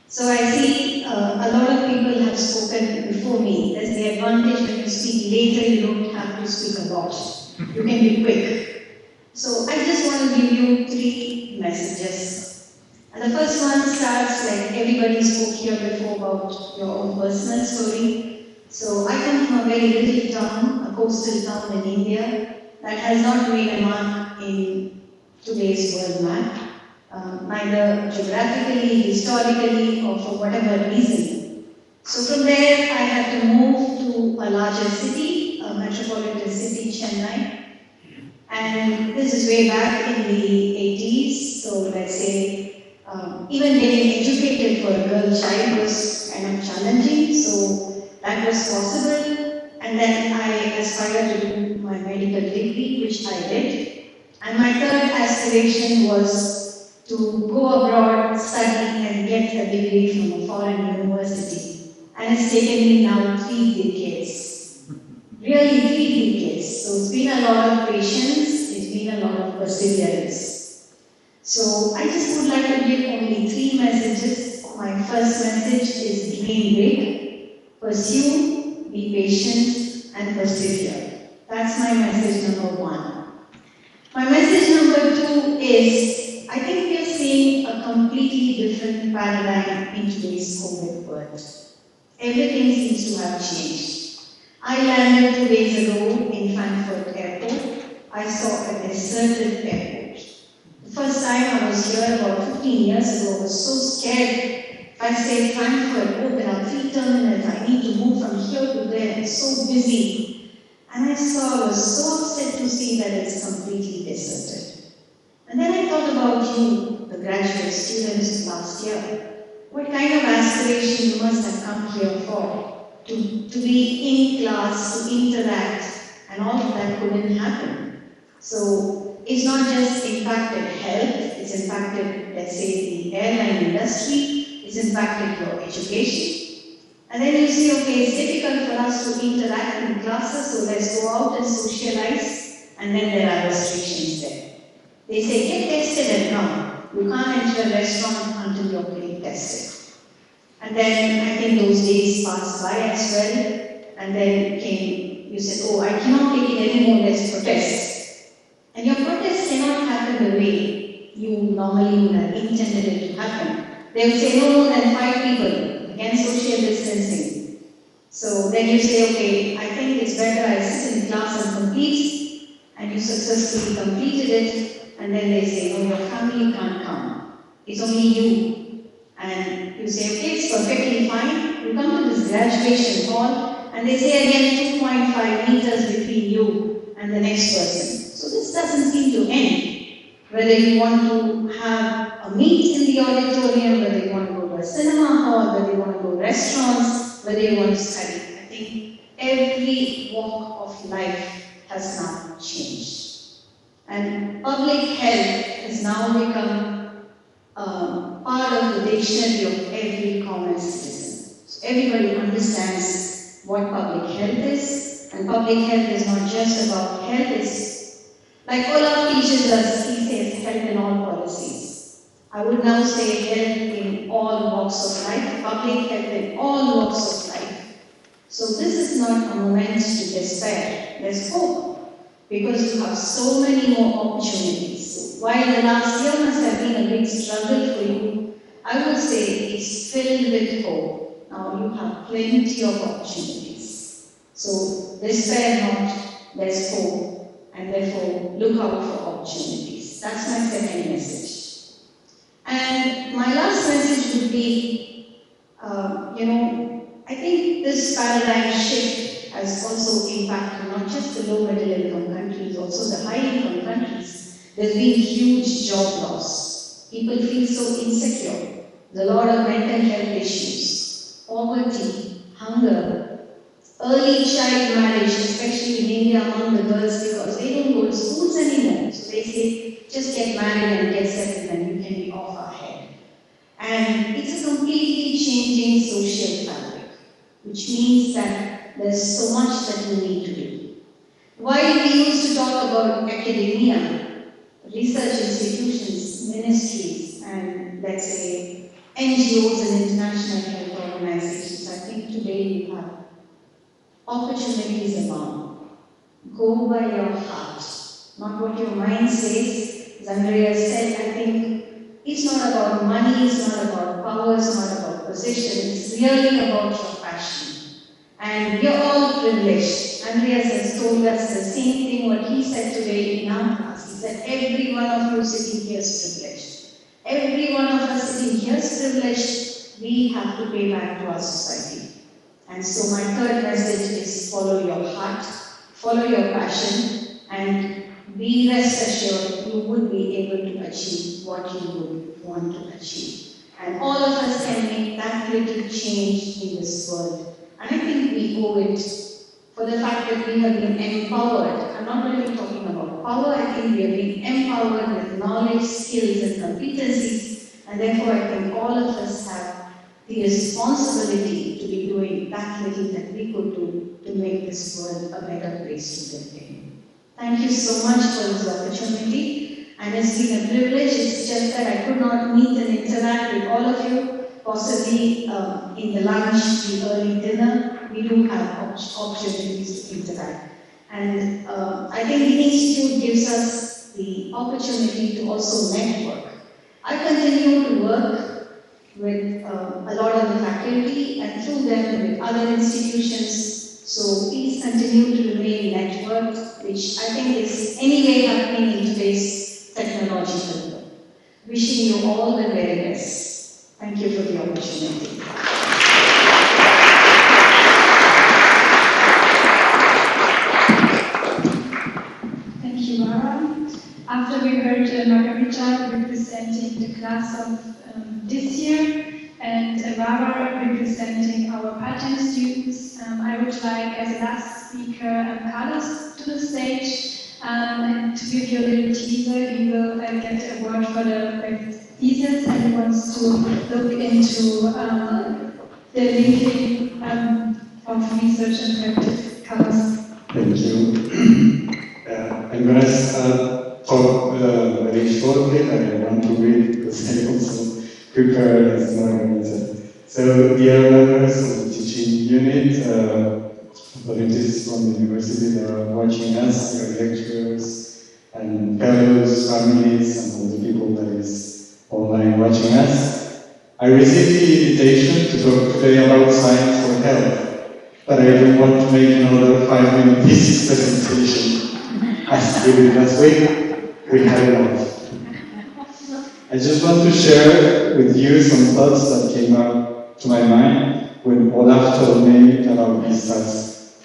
So I see a lot of people have spoken before me. There's the advantage when you speak later, you don't have to speak a lot. You can be quick. So I just want to give you 3 messages. And the first one starts like everybody spoke here before about your own personal story. So I come from a very little town, a coastal town in India that has not made a mark in today's world map, neither geographically, historically, or for whatever reason. So from there, I had to move to a larger city, a metropolitan city, Chennai. And this is way back in the 80s, so let's say even getting educated for a girl child was kind of challenging, so that was possible. And then I aspired to do my medical degree, which I did. And my third aspiration was to go abroad, study, and get a degree from a foreign university. And it's taken me now 3 decades. Really 3 decades. So it's been a lot of patience, it's been a lot of perseverance. So I just would like to give only 3 messages. My first message is dream big, pursue, be patient, and persevere. That's my message number 1. My message number 2 is, I think we are seeing a completely different paradigm in today's COVID world. Everything seems to have changed. I landed 2 days ago in Frankfurt Airport. I saw a deserted airport. The first time I was here about 15 years ago, I was so scared. If I say Frankfurt, oh, there are 3 terminals, I need to move from here to there, it's so busy. And I was so upset to see that it's completely deserted. And then I thought about you, the graduate students last year. What kind of aspiration you must have come here for? To be in class, to interact, and all of that couldn't happen. So it's not just impacted health, it's impacted, let's say, the airline industry, it's impacted your education. And then you see, okay, it's difficult for us to interact in classes, so let's go out and socialize, and then there are restrictions there. They say, get tested and come. You can't enter a restaurant until you're getting tested. And then I think those days passed by as well, and then you said, oh, I cannot take it anymore, let's protest. And your protest cannot happen the way you normally would have intended it to happen. They would say no more than 5 people, again social distancing. So then you say, okay, I think it's better I sit in class and complete, and you successfully completed it, and then they say, no, your family can't come. It's only you. And you say, okay, it's perfectly fine. You come to this graduation hall, and they say again 2.5 meters between you and the next person. So this doesn't seem to end. Whether you want to have a meet in the auditorium, whether you want to go to a cinema hall, whether you want to go to restaurants, whether you want to study. I think every walk of life has now changed. And public health has now become part of the dictionary of every common citizen. So everybody understands what public health is, and public health is not just about health, it's like Olaf teaches us, he says health in all policies. I would now say health in all walks of life, public health in all walks of life. So this is not a moment to despair, there's hope, because you have so many more opportunities. So while the last year must have been a big struggle for you, I would say it's filled with hope. Now you have plenty of opportunities. So despair not, there's hope, and therefore look out for opportunities. That's my second message. And my last message would be, I think this paradigm shift has also impacted not just the low middle income countries, also the high income countries. There's been huge job loss. People feel so insecure. There's a lot of mental health issues, poverty, hunger, early child marriage, especially in India among the girls, because they don't go to schools anymore. So they say, just get married and get settled and you can be off our head. And it's a completely changing social fabric, which means that there's so much that we need to do. While we used to talk about academia, research institutions, ministries, and let's say NGOs and international health organizations, I think today you have opportunities abound. Go by your heart, not what your mind says. As Andrea said, I think It's not about money, it's not about power, it's not about position, it's really about your passion. And we are all privileged. Andreas has told us the same thing what he said today in our class. He said every one of you sitting here is privileged. Every one of us sitting here is privileged. We have to pay back to our society. And so my third message is follow your heart, follow your passion, and be rest assured you would be able to achieve what you would want to achieve. And all of us can make that little change in this world. And I think we owe it for the fact that we have been empowered. I'm not really talking about power, I think we have been empowered with knowledge, skills, and competencies. And therefore, I think all of us have the responsibility to be doing that little that we could do to make this world a better place to live in. Thank you so much for this opportunity, and it's been a privilege. It's just that I could not meet and interact with all of you, possibly in the lunch, the early dinner. We do have opportunities to interact. And I think the Institute gives us the opportunity to also network. I continue to work with a lot of the faculty and through them with other institutions. So please continue to remain networked, which I think is anyway happening in today's technological world. Wishing you all the very best. Thank you for the opportunity. Thank you, Mara. After we heard Margarita representing the class of this year, and Barbara representing our pattern students, I would like, as a last speaker, Carlos to the stage, and to give you a little teaser. He will get a word for the thesis, and he wants to look into the linking of research and practice. Carlos. Thank you. I'm going to talk very shortly. I want to read because I also prepared as Margarita. So, dear members of the teaching unit, volunteers from the university that are watching us, your lecturers and fellows, families, and all the people that is online watching us, I received the invitation to talk today about science for health, but I don't want to make another 5-minute thesis presentation. As we did last week, we had enough. I just want to share with you some thoughts that came up to my mind when Olaf told me about these tasks.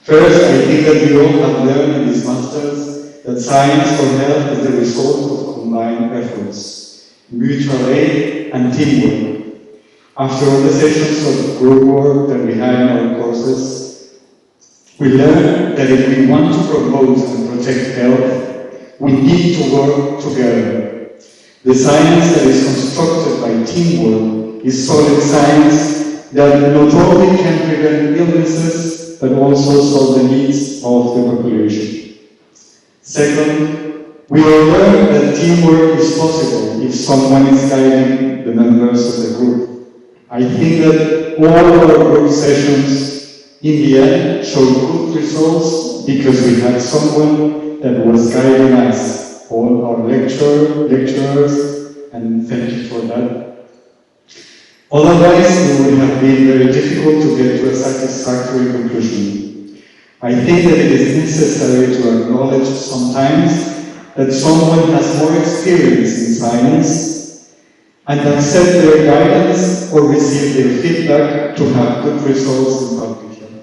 First, I think that we all have learned in these masters that science for health is the result of combined efforts, mutual aid and teamwork. After all the sessions of group work that we had in our courses, we learned that if we want to promote and protect health, we need to work together. The science that is constructed by teamwork is solid science that not only can prevent illnesses, but also solve the needs of the population. Second, we will learn that teamwork is possible if someone is guiding the members of the group. I think that all our group sessions in the end showed good results because we had someone that was guiding us. All our lecturers, and thank you for that. Otherwise, it would have been very difficult to get to a satisfactory conclusion. I think that it is necessary to acknowledge sometimes that someone has more experience in science and accept their guidance or receive their feedback to have good results in public health.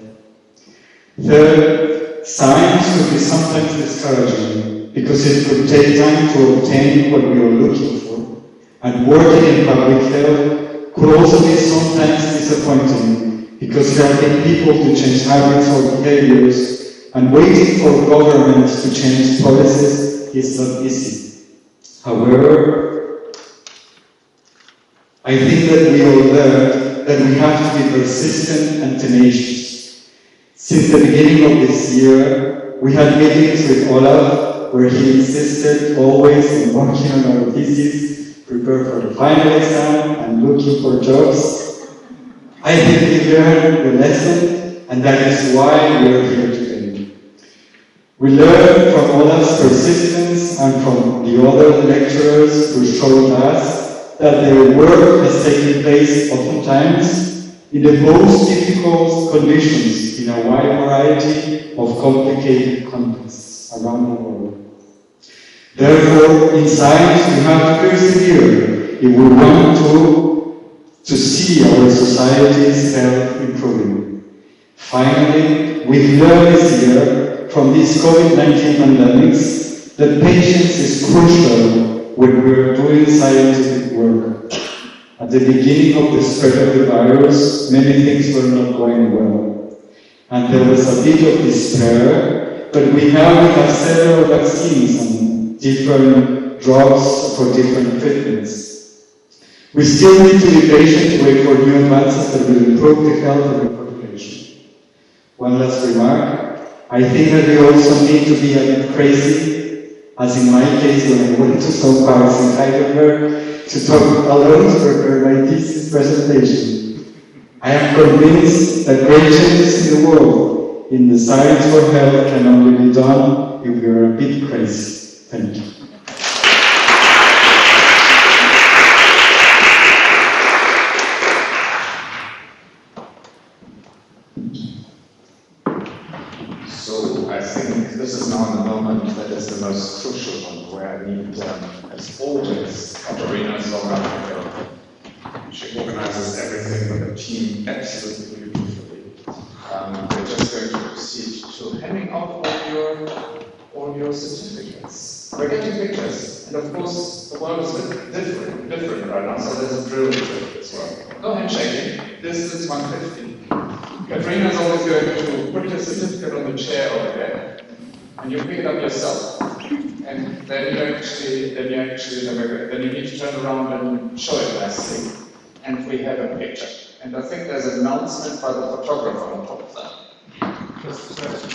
Third, science could be sometimes discouraging, because it could take time to obtain what we are looking for. And working in public health could also be sometimes disappointing, because helping people to change habits or behaviors and waiting for governments to change policies is not easy. However, I think that we all learned that we have to be persistent and tenacious. Since the beginning of this year, we had meetings with Olaf where he insisted always on working on our thesis, prepare for the final exam, and looking for jobs. I think we learned the lesson, and that is why we are here today. We learned from Olaf's persistence and from the other lecturers who showed us that their work has taken place oftentimes in the most difficult conditions in a wide variety of complicated contexts around the world. Therefore, in science, we have to persevere if we want to see our society's health improving. Finally, we've learned this year from these COVID-19 pandemics that patience is crucial when we're doing scientific work. At the beginning of the spread of the virus, many things were not going well. And there was a bit of despair, but we have several vaccines and different drugs for different treatments. We still need to be patient to wait for new advances that will improve the health of the population. One last remark. I think that we also need to be a bit crazy, as in my case when I went to some parks in Heidelberg to talk alone to prepare my thesis presentation. I am convinced that great changes in the world, in the science for health, can only be done if we are a bit crazy. Thank you. So I think this is now the moment that is the most crucial one, where I need, as always, Katarina Zoran. She organizes everything with a team absolutely beautifully. We're just going to proceed to handing out all your certificates. We're getting pictures, and of course the world is different right now, so there's a drill to it as well. No handshaking. This is 150. Katrina is always going to put your certificate on the chair over there, and you pick it up yourself. And then you need to turn around and show it nicely. And we have a picture. And I think there's an announcement by the photographer on top of that.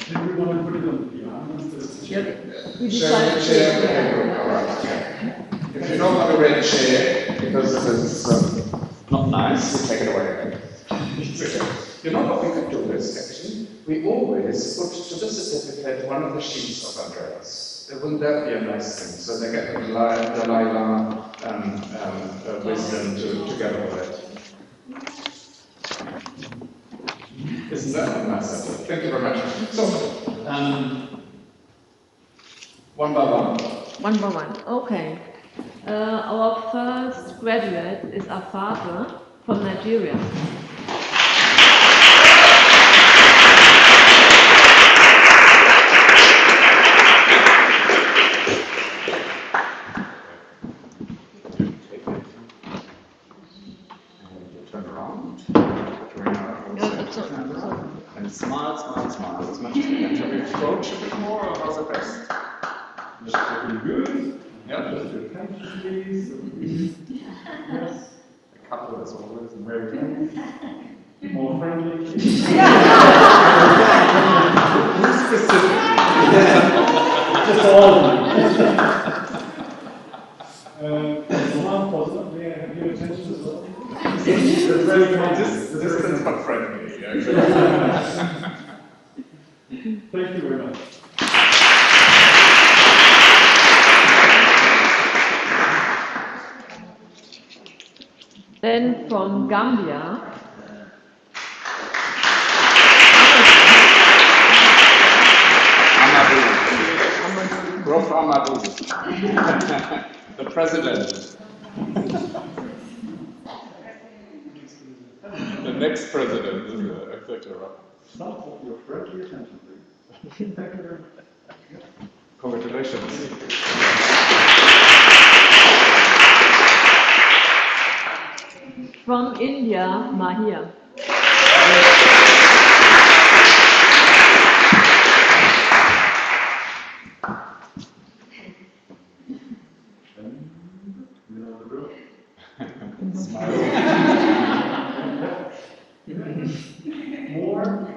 Do we want to put it on the Chair. All right. Okay. If you don't want to rent a chair, because this is not nice, you take it away. It's okay. You know what we could do is, actually? We always put to the certificate one of the sheets of Andreas. Wouldn't that be a nice thing? So they get the Dalai Lama wisdom together with it. Isn't that a nice idea? Thank you very much. So, one by one. One by one, okay. Our first graduate is Afate from Nigeria. And smile, smile, smile. It's much better. Shall we approach a bit more, or how's it best? Just pretty good. Yeah. Just your attention, please. Yes. A couple as always, very good. More friendly. Specifically. Just all of them. One positive. May I have your attention as well? It's very distance but friendly, actually. Thank you very much. Then from Gambia, Prof. Amadou, the president. The next president is the executive. Some of your friendly attention, please. Thank you very much. Congratulations. from India, Mahia. More?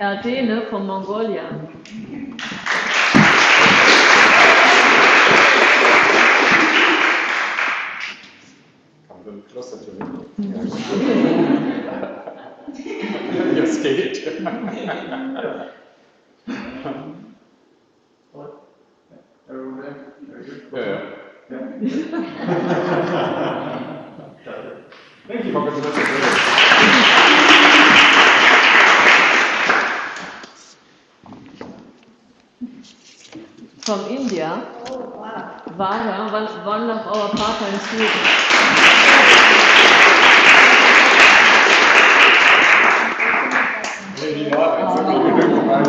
Erdene from Mongolia. Thank you. From India, Oh, wow. Vara, one of our part-time students. Really well, it's okay, you don't provide,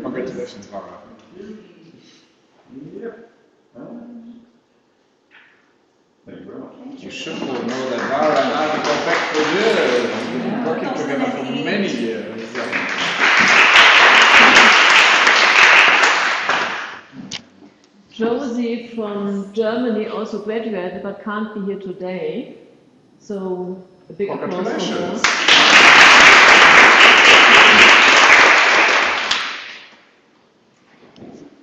congratulations, Laura. Yep. Thank you very much. You should all know that Lara and I go back for years. We've been working together for many years. Josie from Germany also graduated but can't be here today. So a big applause for her.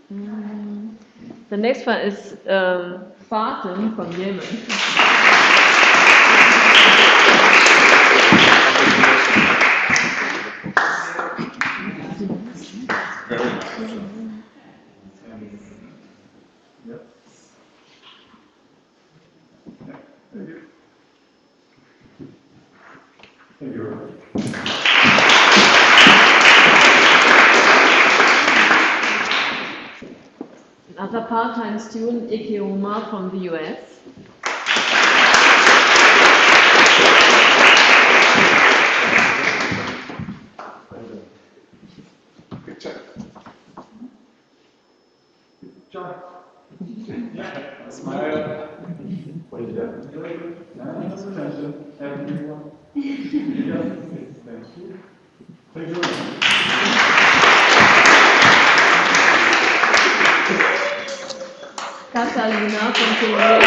Congratulations. The next one is Fatim from Yemen. Very nice. Yep. Thank you. Thank you very much. Another part-time student, Ike Omar from the US. Good job. Good job. Smile. Well done. Very good. And attention, everyone. Yes. Thank you. Thank you very much. Catalina from Korea.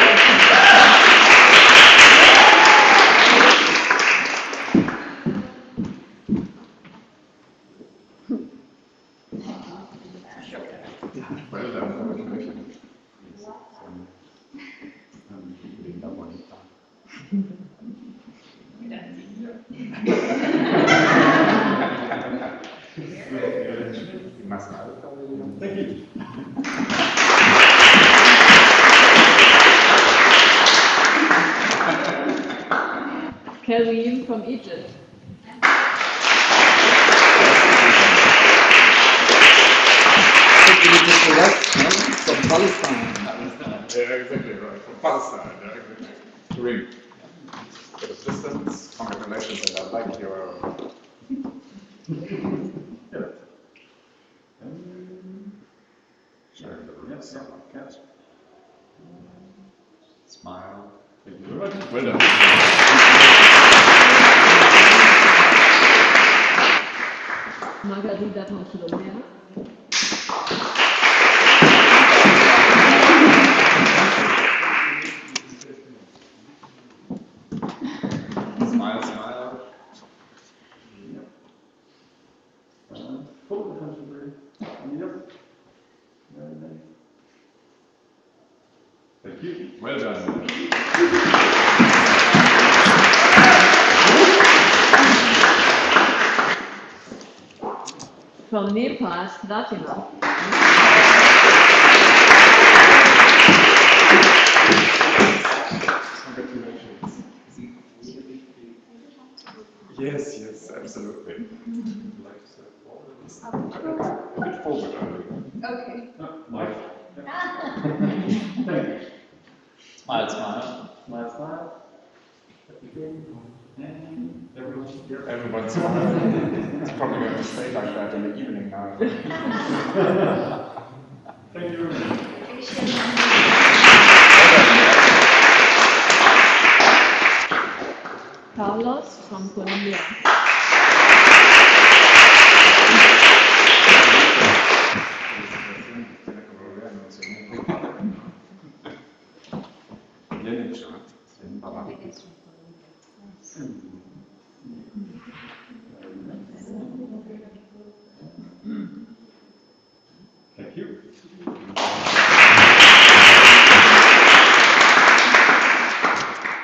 Well done, congratulations. Thank you. Karim from Egypt. From Palestine. Yeah, exactly right. From Palestine. Yeah, exactly. Kareem. For the distance, congratulations, and I like your. Yeah. Sharing the room. Yes, yes. Smile. Thank you very much. Well done. Margarita from Colombia. Smile, smile. Full attention, please. Yep. Very nice. Thank you. Well done. From Nepal, Fatima. Congratulations. Yes, yes, absolutely. Like to step forward. A bit forward only. Okay. Mike. Thank you. Smile, smile. Smile, smile. Happy day. And everyone. Yep. Everyone's smiling. It's probably going to stay like that in the evening now. Thank you very much. Carlos from Colombia. Thank you.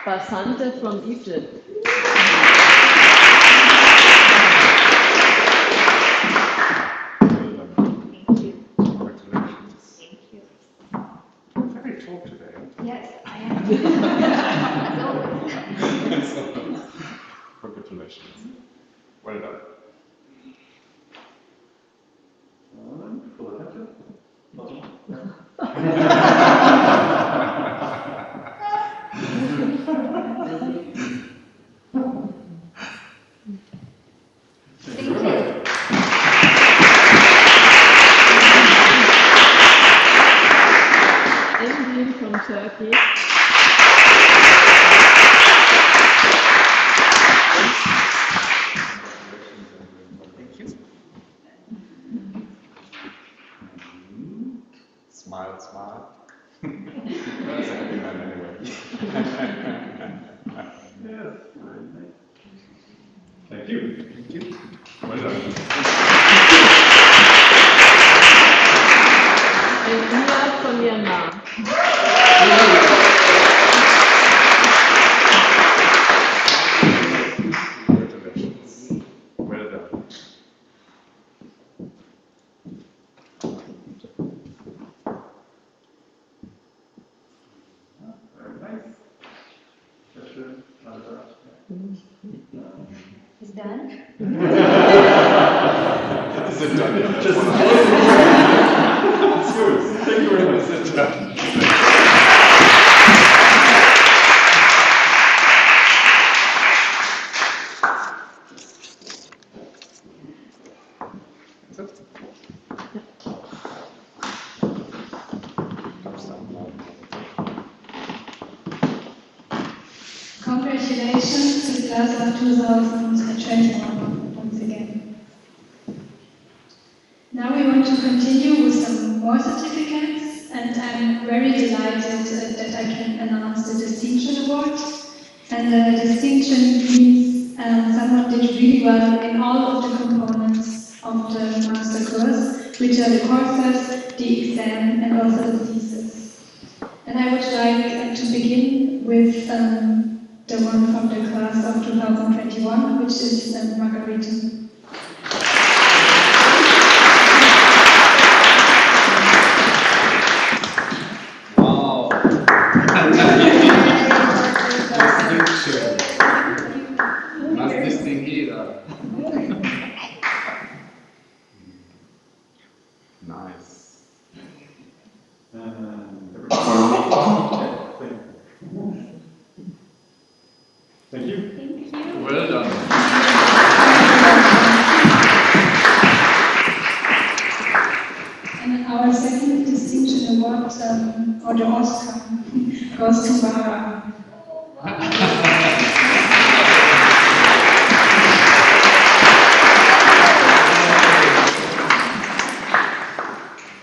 Basante from Egypt. Congratulations. Very talk today. Yeah. Congratulations. Well done. Full attention. Thank you. Engin from Turkey. Thank you. Smile, smile. That's a happy man anyway. Yes, very nice. Thank you. Thank you. Well done. And Mia from Myanmar. Congratulations. Well done. Very nice. Question, another. Is done? Is it done? Just it's yours. Thank you very much. Is it done? Congratulations to the class of 2021 once again. Now we want to continue with some more certificates, and I'm very delighted that I can announce the Distinction Award. And the distinction means someone did really well in all of the components of the master course, which are the courses, the exam, and also the thesis. And I would like to begin with the one from the class of 2021, which is Margarita. Wow. Must distinguir. Nice. Thank you. Thank you. Well done. And our second distinction award, or the Oscar, goes to Mara.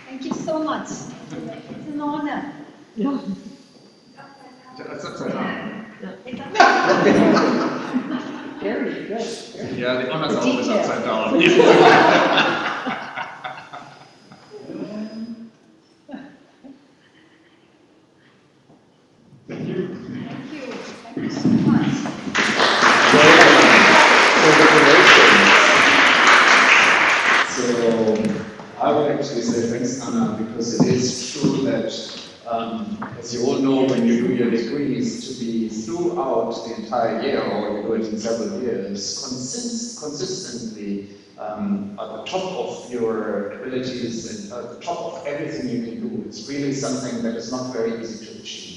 Thank you so much. It's an honor. Ja. That's upside down. It's an Very good. Yeah, the honor's always Detail. upside down. Thank you. Thank you. Thank you so much. So I would actually say thanks, Anna, because it is true that, as you all know, when you do your degrees, to be throughout the entire year, or you do it in several years, consistently at the top of your abilities and at the top of everything you can do, it's really something that is not very easy to achieve.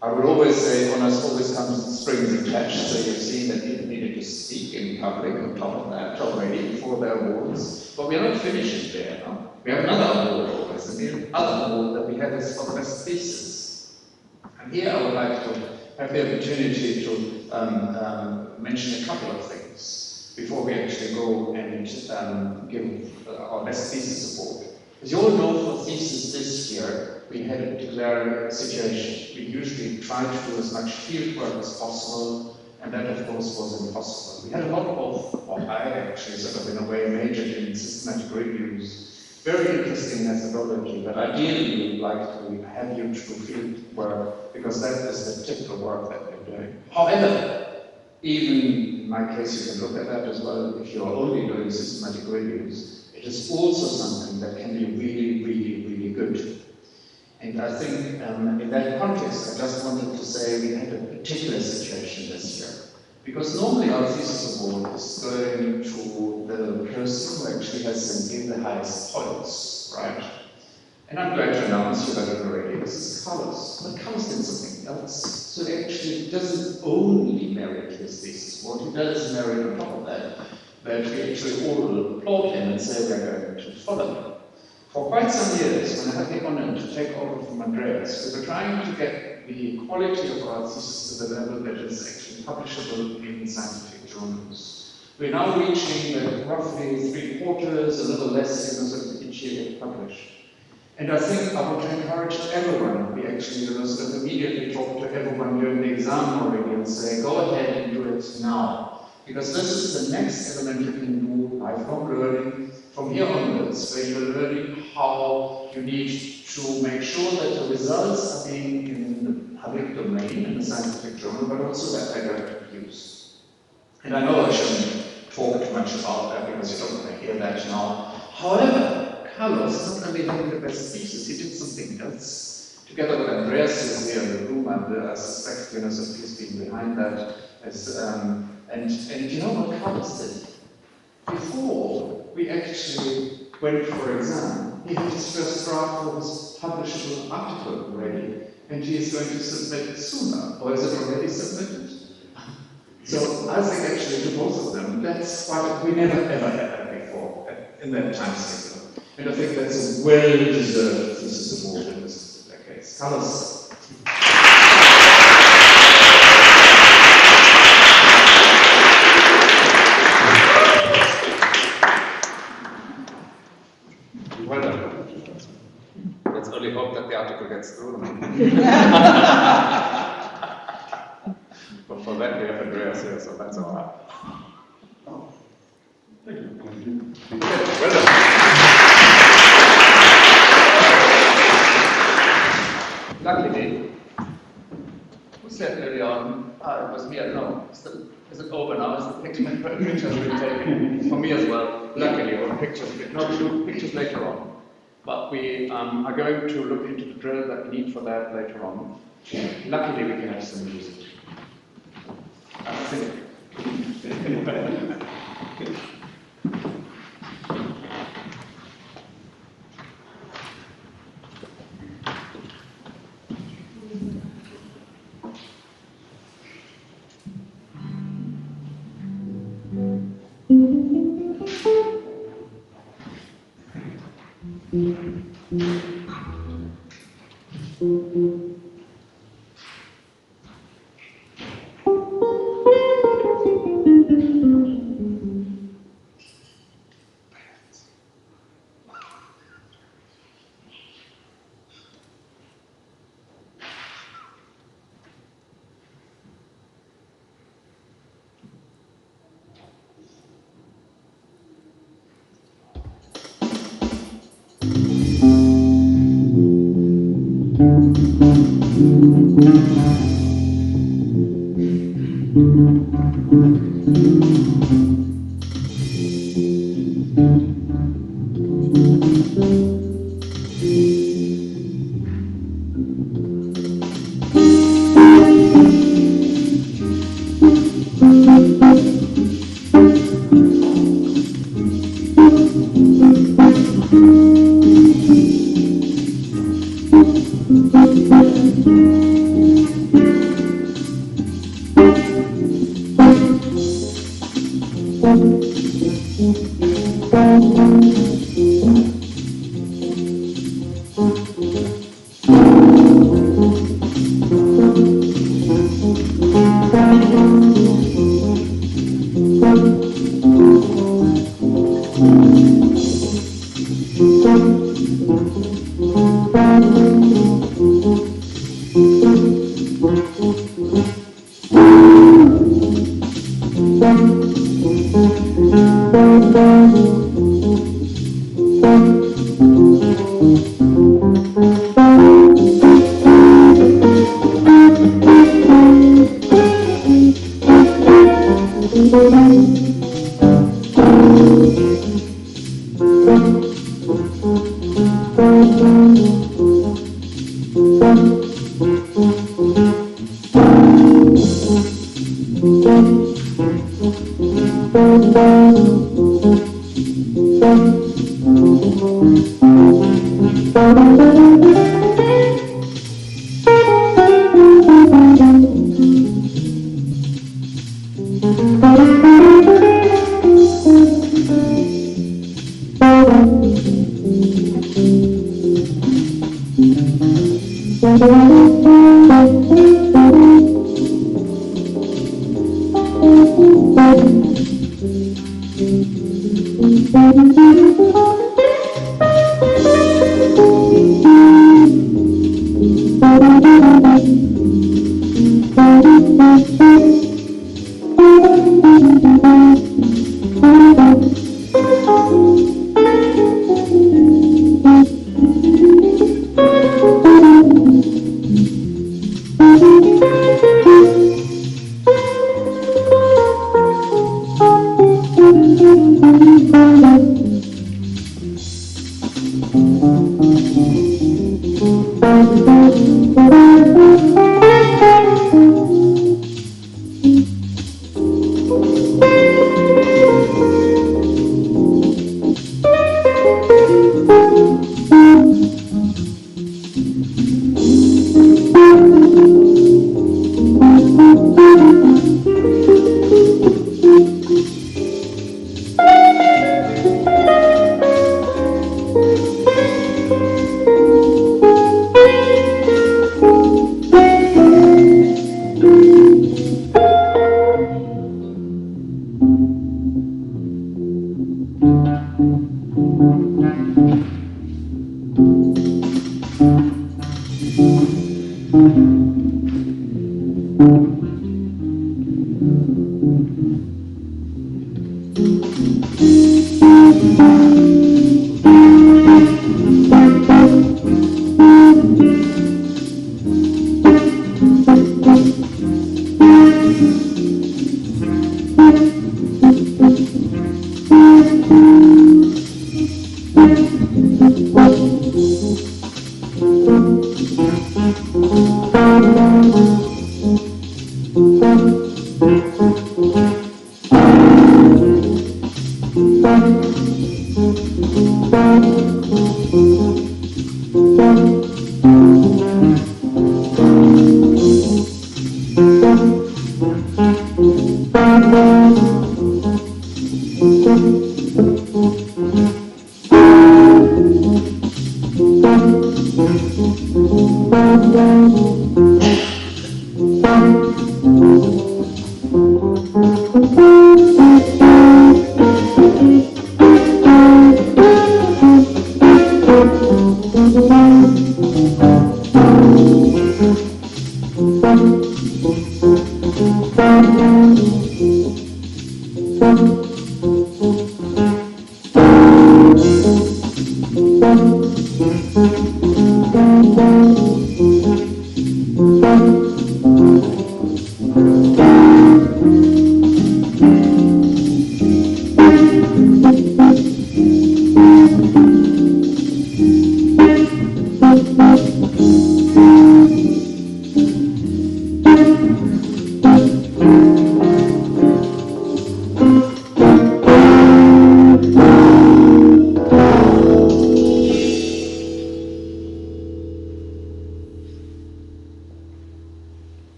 I would always say honors always comes in springs attached, so you've seen that people needed to speak in public on top of that already for their awards. But we are not finished there. No? We have another award always, and the other award that we have is for the best thesis. And here I would like to have the opportunity to mention a couple of things before we actually go and give our best thesis award. As you all know, for thesis this year, we had a particular situation. We usually try to do as much field work as possible, and that of course was impossible. We had a lot of, or I actually sort of in a way majored in systematic reviews. Very interesting methodology, but ideally we would like to have you do field work, because that is the typical work that we're doing. However, even in my case, you can look at that as well, if you're only doing systematic reviews, it is also something that can be really, really, really good. And And I think in that context, I just wanted to say we had a particular situation this year. Because normally our thesis award is going to the person who actually has simply the highest points, right? And I'm glad to announce you that already. This is Carlos. But Carlos did something else. So he actually doesn't only merit his thesis award, he does merit on top of that we actually all will applaud him and say we're going to follow him. For quite some years, when I had the honor to take over from Andreas, we were trying to get the quality of our thesis to the level that is actually publishable in scientific journals. We're now reaching roughly 3/4, a little less, sort of each year get published. And I think I want to encourage everyone. We actually sort of immediately talk to everyone during the exam already and say, go ahead and do it now. Because this is the next element you can do, lifelong learning, from here onwards, where you're learning how you need to make sure that the results are being in the public domain, in the scientific journal, but also that they don't abuse. And I know I shouldn't talk too much about that because you don't want to hear that now. However, Carlos not only had the best thesis, he did something else. Together with Andreas, who's here in the room, and I suspect so he's been behind that. And you know what Carlos did? Before we actually went for exam, he had his first draft of his publishable article already, and he is going to submit it sooner, or is it already submitted? So I think actually to both of them, that's quite, we never ever had that before in that time scale. And I think that's a well-deserved thesis award in this particular case. Carlos. Well done. Let's only hope that the article gets through. But for that we have Andreas here, so that's all right. Thank you. Well done. Luckily, who said early on, it was me, I don't know, is it over now? Is the pictures been taken? For me as well, luckily, or pictures later on. But we are going to look into the drill that we need for that later on. Luckily, we can have some music. I think.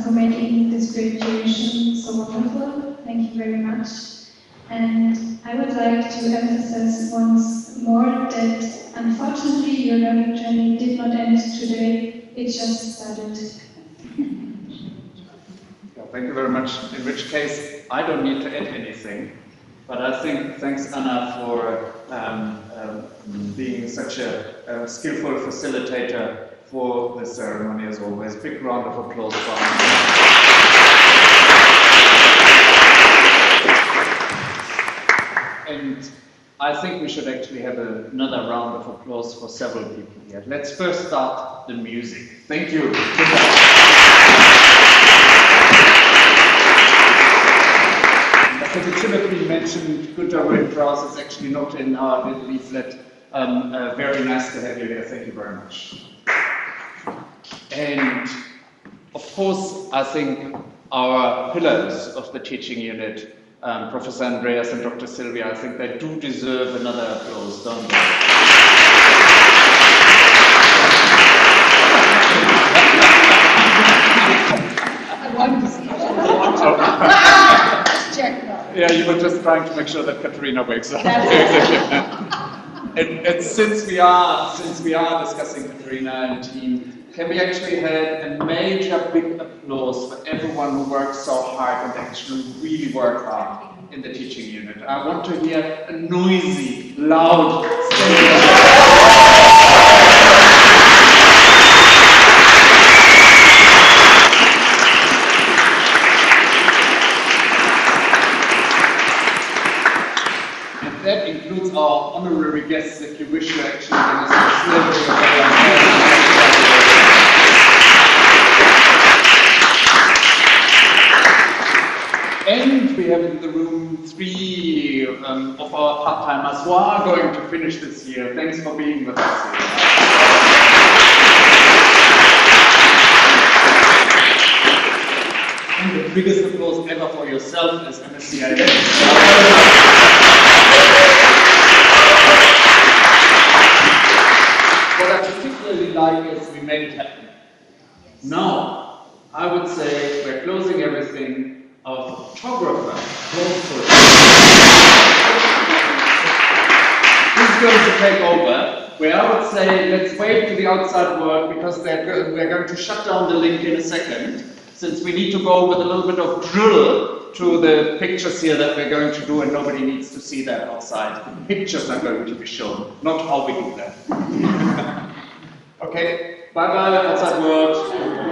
For making this graduation so wonderful. Thank you very much. And I would like to emphasize once more that unfortunately your learning journey did not end today, it just started. Thank you very much. In which case, I don't need to add anything. But I think thanks, Anna, for being such a skillful facilitator for the ceremony as always. Big round of applause for Anna. And I think we should actually have another round of applause for several people here. Let's first start the music. Thank you. I Professor Timothy mentioned Gunter Windrouse is actually not in our little leaflet. Very nice to have you here. Thank you very much. And of course, I think our pillars of the teaching unit, Professor Andreas and Dr. Sylvia, I think they do deserve another applause, don't they? I wanted to see Check. Yeah, you were just trying to make sure that Katerina wakes up. And since we are discussing Katerina and team, can we actually have a major big applause for everyone who works so hard and actually really work hard in the teaching unit? I want to hear a noisy, loud that includes our honorary guests, if you wish to actually give us a sliver And we have in the room 3 of our part-timers who are going to finish this year. Thanks for being with us here. And the biggest applause ever for yourself as MSCI. What I particularly like is we made it happen. Now, I would say we're closing everything. Our photographer, is going to take over, where I would say let's wait to the outside world because we're going to shut down the link in a second, since we need to go with a little bit of drill to the pictures here that we're going to do, and nobody needs to see that outside. The pictures are going to be shown, not how we do that. Okay, bye-bye outside world.